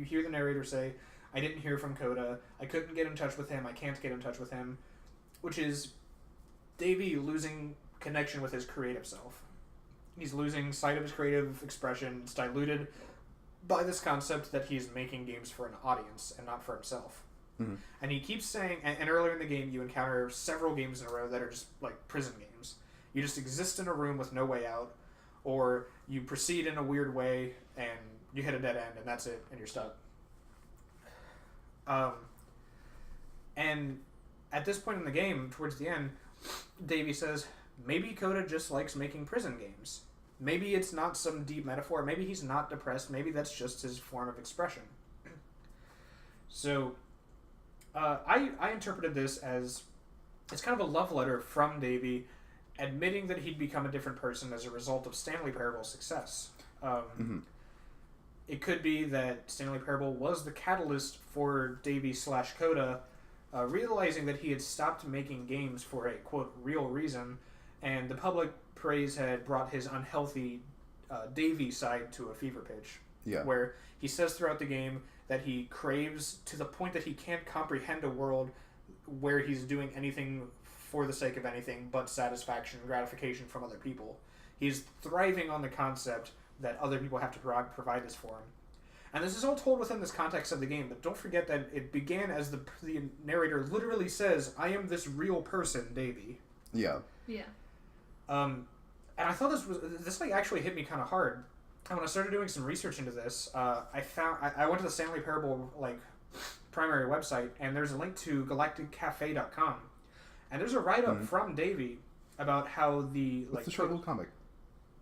hear the narrator say, "I didn't hear from Coda. I couldn't get in touch with him. I can't get in touch with him," which is Davey losing connection with his creative self. He's losing sight of his creative expression. It's diluted by this concept that he's making games for an audience and not for himself. Mm-hmm. And he keeps saying, and earlier in the game, you encounter several games in a row that are just like prison games. You just exist in a room with no way out, or you proceed in a weird way and you hit a dead end and that's it, and you're stuck. And at this point in the game, towards the end, Davey says, maybe Coda just likes making prison games. Maybe it's not some deep metaphor. Maybe he's not depressed. Maybe that's just his form of expression. So, I interpreted this as, it's kind of a love letter from Davey, admitting that he'd become a different person as a result of Stanley Parable's success. It could be that Stanley Parable was the catalyst for Davey/Coda realizing that he had stopped making games for a, quote, real reason, and the public praise had brought his unhealthy Davey side to a fever pitch. Yeah. Where he says throughout the game that he craves to the point that he can't comprehend a world where he's doing anything for the sake of anything but satisfaction and gratification from other people. He's thriving on the concept that other people have to provide this for him. And this is all told within this context of the game, but don't forget that it began as the narrator literally says, "I am this real person, Davey." Yeah. Yeah. And I thought this like actually hit me kind of hard. And when I started doing some research into this, I went to the Stanley Parable like primary website, and there's a link to galacticcafe.com, and there's a write up from Davey about how the With the short little comic.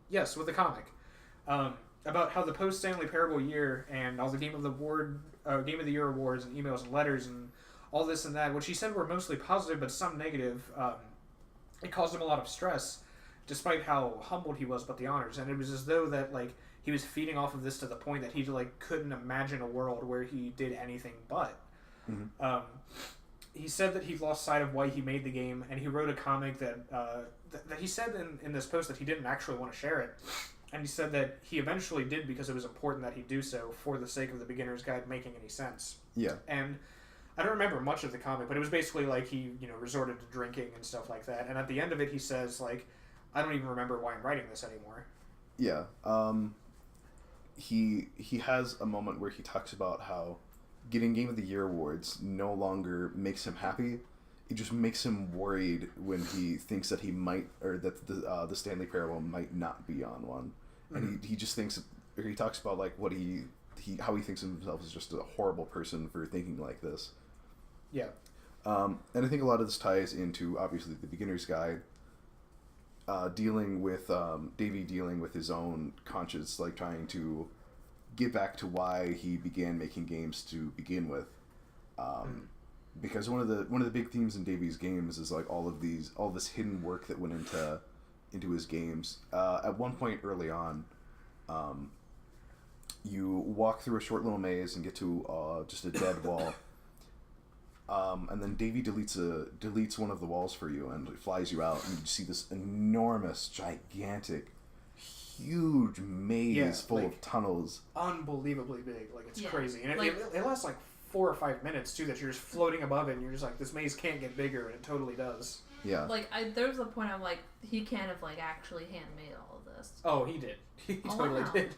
Yes, with the comic. About how the post Stanley Parable year and all the Game of the Year awards and emails and letters and all this and that, which he said were mostly positive but some negative, it caused him a lot of stress, despite how humbled he was about the honors. And it was as though that like he was feeding off of this to the point that he like couldn't imagine a world where he did anything but. Mm-hmm. He said that he lost sight of why he made the game, and he wrote a comic that he said in this post that he didn't actually want to share it. And he said that he eventually did because it was important that he do so for the sake of the beginner's guide making any sense. Yeah. And I don't remember much of the comic, but it was basically like he, resorted to drinking and stuff like that. And at the end of it, he says, like, I don't even remember why I'm writing this anymore. Yeah. He has a moment where he talks about how getting Game of the Year awards no longer makes him happy. It just makes him worried when he thinks that he might, or that the Stanley Parable might not be on one. And he just thinks, or he talks about like what how he thinks of himself as just a horrible person for thinking like this. Yeah. And I think a lot of this ties into obviously the beginner's guide, dealing with Davey dealing with his own conscience, like trying to get back to why he began making games to begin with. Because one of the big themes in Davey's games is like all this hidden work that went into his games. At one point early on, you walk through a short little maze and get to just a dead wall. And then Davey deletes one of the walls for you, and it flies you out, and you see this enormous, gigantic, huge maze full of tunnels. Unbelievably big. Like, it's crazy. And like, it lasts like 4 or 5 minutes, too, that you're just floating above it, and you're just like, this maze can't get bigger, and it totally does. Yeah. Like, there was a point I'm like, he can't have, like, actually handmade all of this. Oh, he did. He totally did.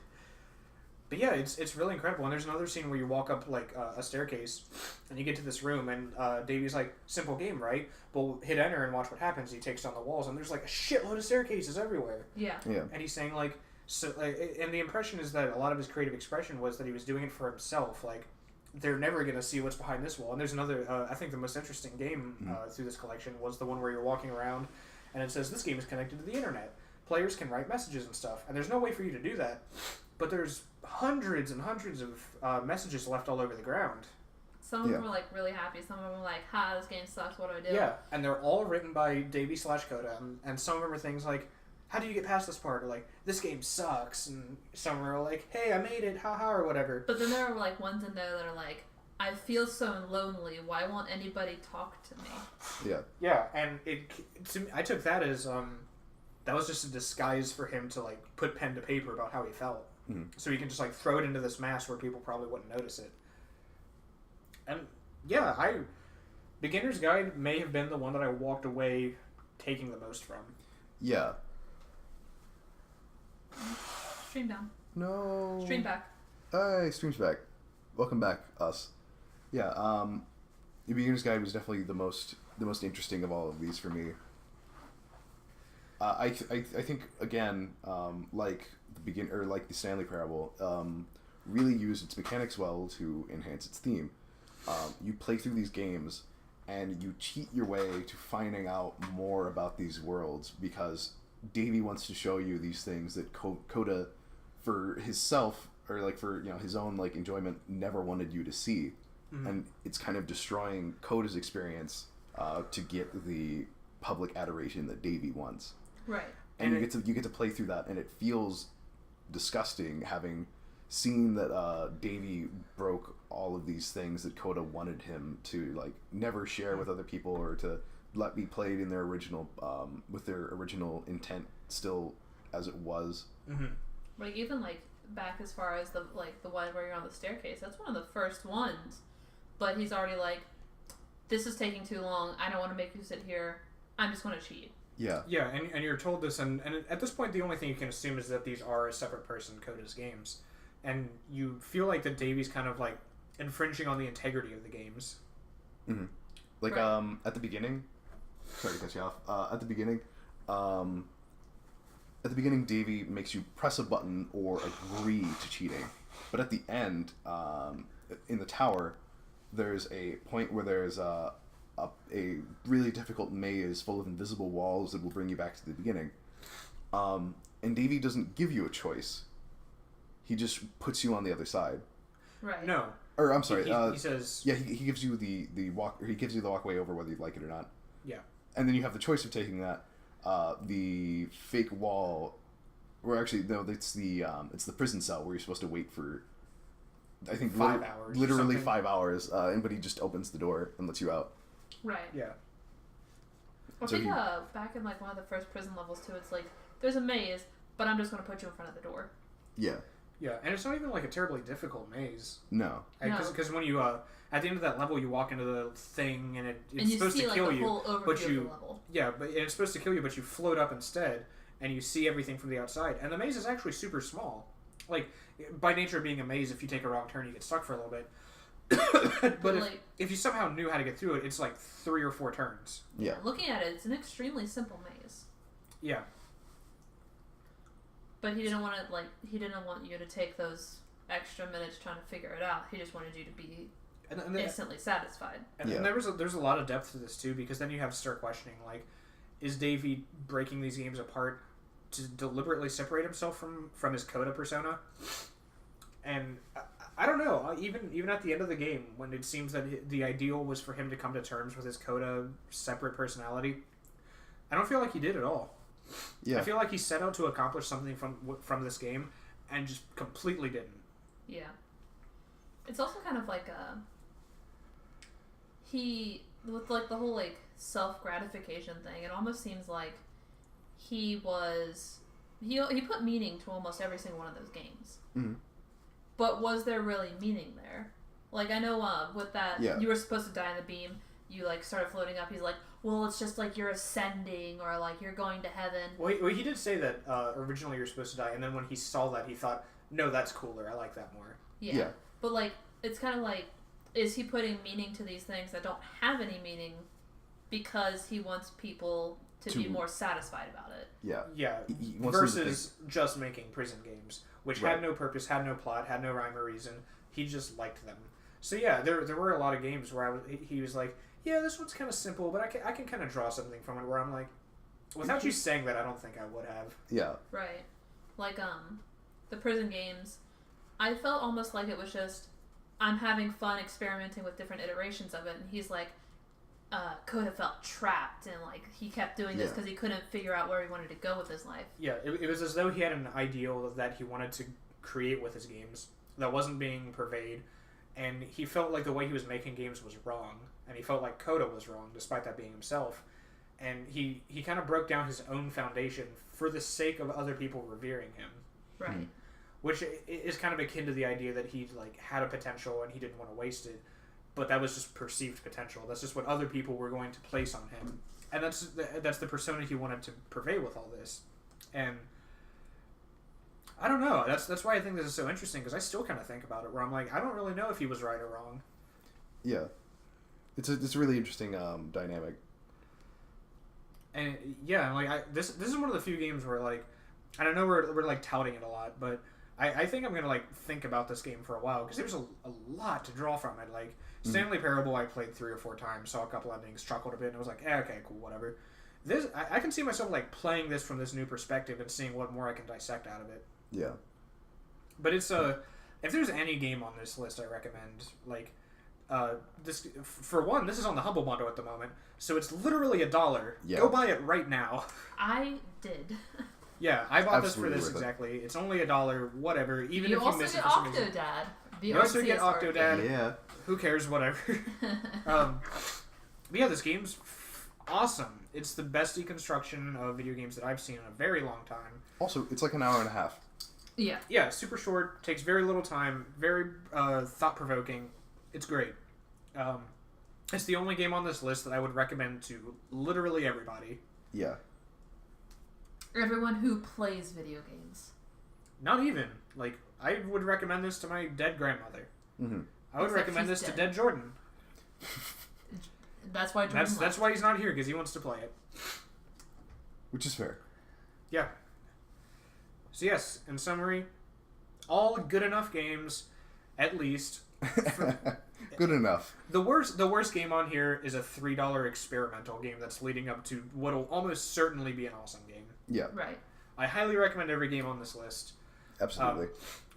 But yeah, it's really incredible. And there's another scene where you walk up like a staircase, and you get to this room, and Davey's like, "Simple game, right? Well, hit enter and watch what happens." He takes down the walls, and there's like a shitload of staircases everywhere. Yeah. Yeah. And he's saying like, and the impression is that a lot of his creative expression was that he was doing it for himself. Like, they're never gonna see what's behind this wall. And there's another. I think the most interesting game through this collection was the one where you're walking around, and it says this game is connected to the internet. Players can write messages and stuff, and there's no way for you to do that. But there's hundreds and hundreds of messages left all over the ground. Some of them were like really happy. Some of them were like, "Ha, this game sucks. What do I do?" Yeah, and they're all written by Davey/Coda, and some of them are things like, "How do you get past this part?" Or like, "This game sucks," and some are like, "Hey, I made it, haha," or whatever. But then there are like ones in there that are like, "I feel so lonely. Why won't anybody talk to me?" Yeah. Yeah, and I took that as that was just a disguise for him to like put pen to paper about how he felt. So he can just like throw it into this mass where people probably wouldn't notice it. And yeah, Beginner's Guide may have been the one that I walked away taking the most from. Yeah. Stream down. No. Stream back. Hey, stream's back. Welcome back, us. Yeah. The Beginner's Guide was definitely the most interesting of all of these for me. I think again, like the Stanley Parable, really used its mechanics well to enhance its theme. You play through these games, and you cheat your way to finding out more about these worlds because Davey wants to show you these things that Coda, for himself or like for his own like enjoyment, never wanted you to see, and it's kind of destroying Coda's experience to get the public adoration that Davey wants. Right. And you get to play through that, and it feels disgusting having seen that Davey broke all of these things that Coda wanted him to like never share with other people or to let be played in their original with their original intent still as it was. Like even like back as far as the one where you're on the staircase, that's one of the first ones, but he's already like, this is taking too long, I don't want to make you sit here, I'm just going to cheat. Yeah. Yeah, and you're told this, and at this point, the only thing you can assume is that these are a separate person, Coda's games. And you feel like that Davey's kind of, like, infringing on the integrity of the games. Like, right. At the beginning... Sorry to cut you off. At the beginning, at the beginning, Davy makes you press a button or agree to cheating. But at the end, in the tower, there's a point where there's a really difficult maze full of invisible walls that will bring you back to the beginning. And Davy doesn't give you a choice. He just puts you on the other side. Right. No. Or I'm sorry. He says. Yeah, he gives you the walk. Or he gives you the walkway over whether you like it or not. Yeah. And then you have the choice of taking that, the fake wall, or actually no, it's the prison cell where you're supposed to wait for, I think 5 hours. Literally 5 hours. And but he just opens the door and lets you out. Right. Yeah. I think back in like one of the first prison levels too, it's like there's a maze, but I'm just gonna put you in front of the door. Yeah. Yeah, and it's not even like a terribly difficult maze. No. Because when you at the end of that level, you walk into the thing and it's supposed to kill you, but it's supposed to kill you, but you float up instead, and you see everything from the outside. And the maze is actually super small. Like by nature of being a maze, if you take a wrong turn, you get stuck for a little bit. but if you somehow knew how to get through it, it's like 3 or 4 turns. Yeah. Looking at it, it's an extremely simple maze. Yeah. But he didn't want you to take those extra minutes trying to figure it out. He just wanted you to be instantly satisfied. And there's a lot of depth to this too, because then you have to start questioning, like, is Davey breaking these games apart to deliberately separate himself from his Coda persona? And I don't know. Even at the end of the game, when it seems that the ideal was for him to come to terms with his Coda separate personality, I don't feel like he did at all. Yeah. I feel like he set out to accomplish something from this game and just completely didn't. Yeah. It's also kind of like with like the whole like self-gratification thing, it almost seems like he put meaning to almost every single one of those games. Mm-hmm. But was there really meaning there? Like, I know with that, you were supposed to die in the beam, you like started floating up, he's like, well, it's just like you're ascending, or like you're going to heaven. Well, he did say that originally you're supposed to die, and then when he saw that, he thought, no, that's cooler, I like that more. Yeah. But like, it's kind of like, is he putting meaning to these things that don't have any meaning because he wants people to be more satisfied about it? Yeah. Yeah. Versus just making prison games, which had no purpose, had no plot, had no rhyme or reason. He just liked them. So yeah, there were a lot of games where he was like, yeah, this one's kind of simple, but I can kind of draw something from it, where I'm like, without you saying that, I don't think I would have. Yeah. Right. Like, the prison games, I felt almost like it was just, I'm having fun experimenting with different iterations of it, and he's like, Coda felt trapped, and like, he kept doing this because he couldn't figure out where he wanted to go with his life. Yeah, it was as though he had an ideal that he wanted to create with his games that wasn't being purveyed, and he felt like the way he was making games was wrong, and he felt like Coda was wrong, despite that being himself. And he kind of broke down his own foundation for the sake of other people revering him. Right. Which is kind of akin to the idea that he like had a potential and he didn't want to waste it, but that was just perceived potential. That's just what other people were going to place on him, and that's the persona he wanted to purvey with all this. And I don't know. That's why I think this is so interesting, because I still kind of think about it, where I'm like, I don't really know if he was right or wrong. Yeah, it's a really interesting dynamic. And yeah, like this is one of the few games where like, I don't know, we're like touting it a lot, but I think I'm gonna like think about this game for a while, because there's a lot to draw from it. Like Stanley Parable, I played 3 or 4 times, saw a couple endings, chuckled a bit, and I was like, okay, cool, whatever. This I can see myself like playing this from this new perspective and seeing what more I can dissect out of it. Yeah. But it's if there's any game on this list I recommend, like this, for one, this is on the Humble Bundle at the moment, so it's literally $1. Yeah. Go buy it right now. I did. Yeah, I bought this for this exactly. It's only $1, whatever. Even if you miss it for some reason. You also get Octodad. Yeah. Who cares? Whatever. But yeah, this game's awesome. It's the best deconstruction of video games that I've seen in a very long time. Also, it's like an hour and a half. Yeah. Yeah, super short. Takes very little time. Very thought-provoking. It's great. It's the only game on this list that I would recommend to literally everybody. Yeah. Everyone who plays video games. Not even. Like, I would recommend this to my dead grandmother. Mm-hmm. I would recommend this to dead Jordan. That's why Jordan That's why he's not here, because he wants to play it. Which is fair. Yeah. So yes, in summary, all good enough games, at least. Good enough. The worst game on here is a $3 experimental game that's leading up to what'll almost certainly be an awesome game. Yeah. Right. I highly recommend every game on this list. Absolutely.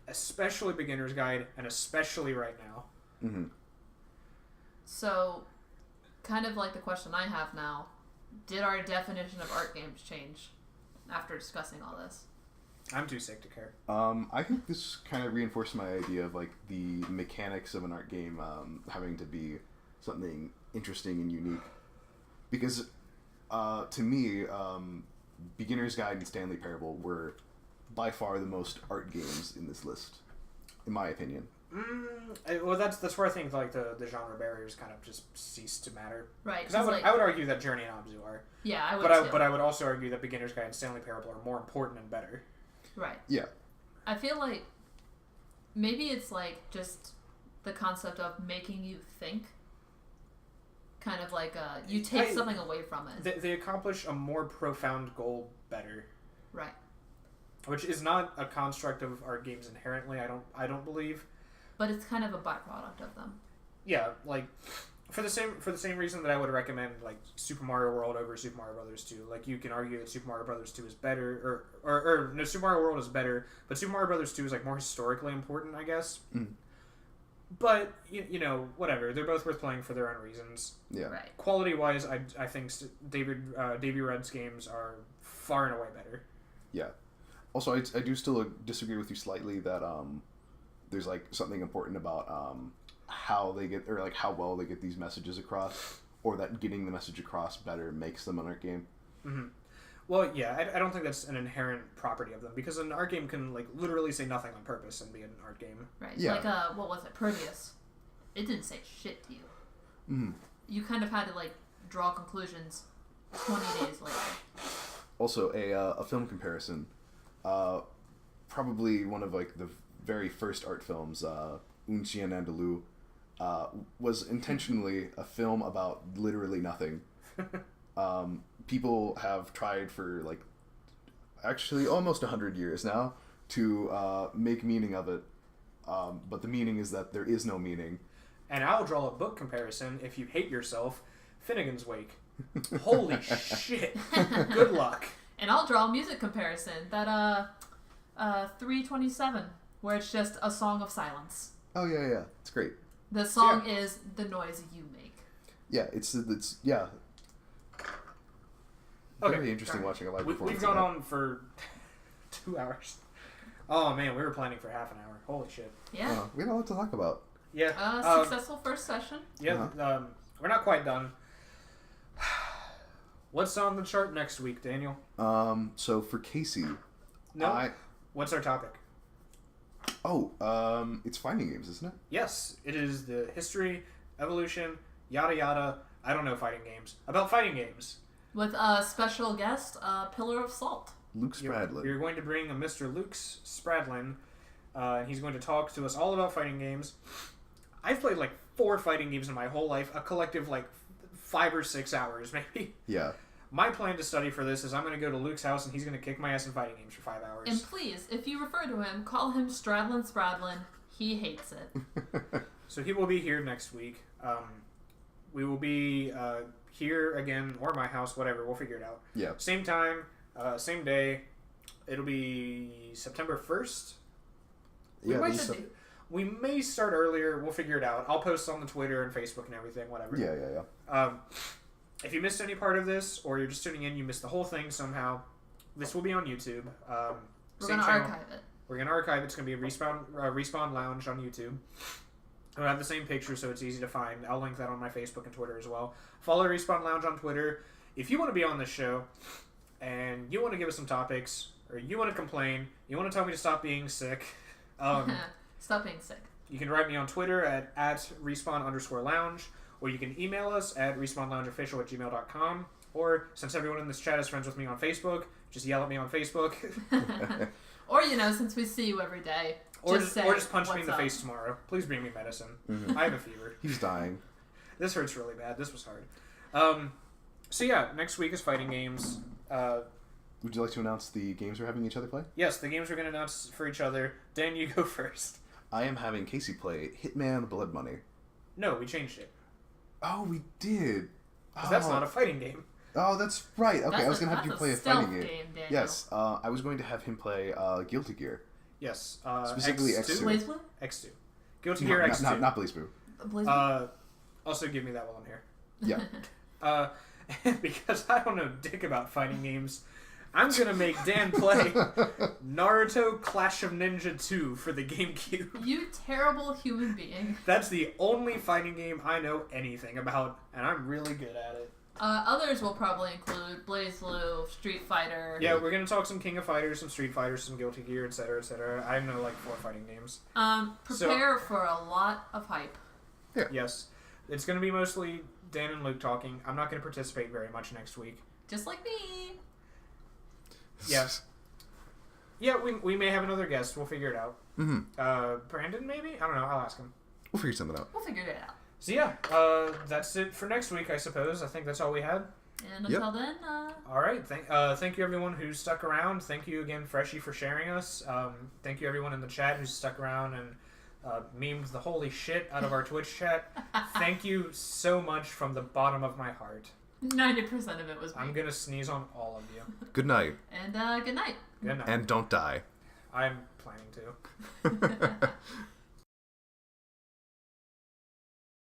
Especially Beginner's Guide, and especially right now. Mm-hmm. So, kind of like the question I have now, did our definition of art games change after discussing all this? I'm too sick to care. I think this kind of reinforced my idea of like the mechanics of an art game having to be something interesting and unique. Because to me, Beginner's Guide and Stanley Parable were by far the most art games in this list, in my opinion. Well, that's where I think like the genre barriers kind of just cease to matter. Right. Because I would argue that Journey and ABZU are. Yeah, I would. But I would also argue that Beginner's Guide and Stanley Parable are more important and better. Right. Yeah. I feel like maybe it's like just the concept of making you think. Kind of like you take something away from it. They accomplish a more profound goal better. Right. Which is not a construct of art games inherently. I don't believe. But it's kind of a byproduct of them. Yeah, like for the same reason that I would recommend like Super Mario World over Super Mario Brothers 2. Like you can argue that Super Mario Brothers 2 is better, or no, Super Mario World is better, but Super Mario Brothers 2 is like more historically important, I guess. Mm. But you know, whatever. They're both worth playing for their own reasons. Yeah. Right. Quality wise, I think Davey Rudd's games are far and away better. Yeah. Also, I do still disagree with you slightly that there's like something important about how they get, or like how well they get these messages across, or that getting the message across better makes them an art game. Mm-hmm. Well, yeah, I don't think that's an inherent property of them, because an art game can like literally say nothing on purpose and be an art game. Right. Yeah. Like what was it? Proteus. It didn't say shit to you. Mm-hmm. You kind of had to like draw conclusions 20 days later. Also, a film comparison. Probably one of like the very first art films, Un Chien Andalou, was intentionally a film about literally nothing. People have tried for like actually almost 100 years now to make meaning of it, but the meaning is that there is no meaning. And I'll draw a book comparison. If you hate yourself, Finnegan's Wake. Holy shit! Good luck. And I'll draw a music comparison. That 327, where it's just a song of silence. Oh yeah, it's great. The song is the noise you make. Yeah, it's yeah. Okay. Very interesting watching a live performance. We've gone on for 2 hours. Oh man, we were planning for half an hour. Holy shit. Yeah. We had a lot to talk about. Yeah. Successful first session. Yeah. We're not quite done. What's on the chart next week, Daniel? So for Casey, No. What's our topic? It's fighting games, isn't it? Yes, it is the history, evolution, yada yada. I don't know fighting games. About fighting games. With a special guest, Pillar of Salt. Luke Spradlin. You're going to bring a Mr. Luke Spradlin, and he's going to talk to us all about fighting games. I've played like 4 fighting games in my whole life, a collective like 5 or 6 hours maybe. Yeah. My plan to study for this is I'm going to go to Luke's house and he's going to kick my ass in fighting games for 5 hours. And please, if you refer to him, call him Spradlin. He hates it. So he will be here next week. We will be here again, or my house, whatever. We'll figure it out. Yeah. Same time, same day. It'll be September 1st. We may start earlier. We'll figure it out. I'll post on the Twitter and Facebook and everything, whatever. Yeah. If you missed any part of this, or you're just tuning in, you missed the whole thing somehow, this will be on YouTube. We're going to archive it. We're going to archive it. It's going to be a Respawn Lounge on YouTube. It'll have the same picture, so it's easy to find. I'll link that on my Facebook and Twitter as well. Follow Respawn Lounge on Twitter. If you want to be on this show, and you want to give us some topics, or you want to complain, you want to tell me to stop being sick, Stop being sick. you can write me on Twitter at @respawn_lounge, or you can email us at respawnloungeofficial@gmail.com, or since everyone in this chat is friends with me on Facebook, just yell at me on Facebook. Or, since we see you every day, or just punch me in the up? face tomorrow. Please bring me medicine. Mm-hmm. I have a fever. He's dying. This hurts really bad. This was hard. So yeah, next week is fighting games. would you like to announce the games we're having each other play? Yes, the games we're going to announce for each other. Dan, you go first. I am having Casey play Hitman Blood Money. No, we changed it. Oh, we did. Because that's not a fighting game. Oh, that's right. Okay, I was going to have you play a fighting game. game. Yes, I was going to have him play Guilty Gear. Yes. Specifically X2. BlazBlue? X2. Guilty Gear X2. Not BlazBlue. BlazBlue? Also, give me that while I'm here. Yeah. Because I don't know dick about fighting games, I'm going to make Dan play Naruto Clash of Ninja 2 for the GameCube. You terrible human being. That's the only fighting game I know anything about, and I'm really good at it. Others will probably include BlazBlue, Street Fighter. Yeah, we're going to talk some King of Fighters, some Street Fighters, some Guilty Gear, etc., etc. I know like 4 fighting games. Prepare for a lot of hype. Yeah. Yes. It's going to be mostly Dan and Luke talking. I'm not going to participate very much next week. Just like me. Yes. Yeah, we may have another guest. We'll figure it out. Mm-hmm. Brandon, maybe? I don't know. I'll ask him. We'll figure something out. We'll figure it out. So yeah, that's it for next week, I suppose. I think that's all we had. And until then, all right. Thank you everyone who stuck around. Thank you again, Freshie, for sharing us. Thank you everyone in the chat who stuck around and memed the holy shit out of our Twitch chat. Thank you so much from the bottom of my heart. 90% of it was me. I'm gonna sneeze on all of you. Good night. And good night. Good night. And don't die. I'm planning to.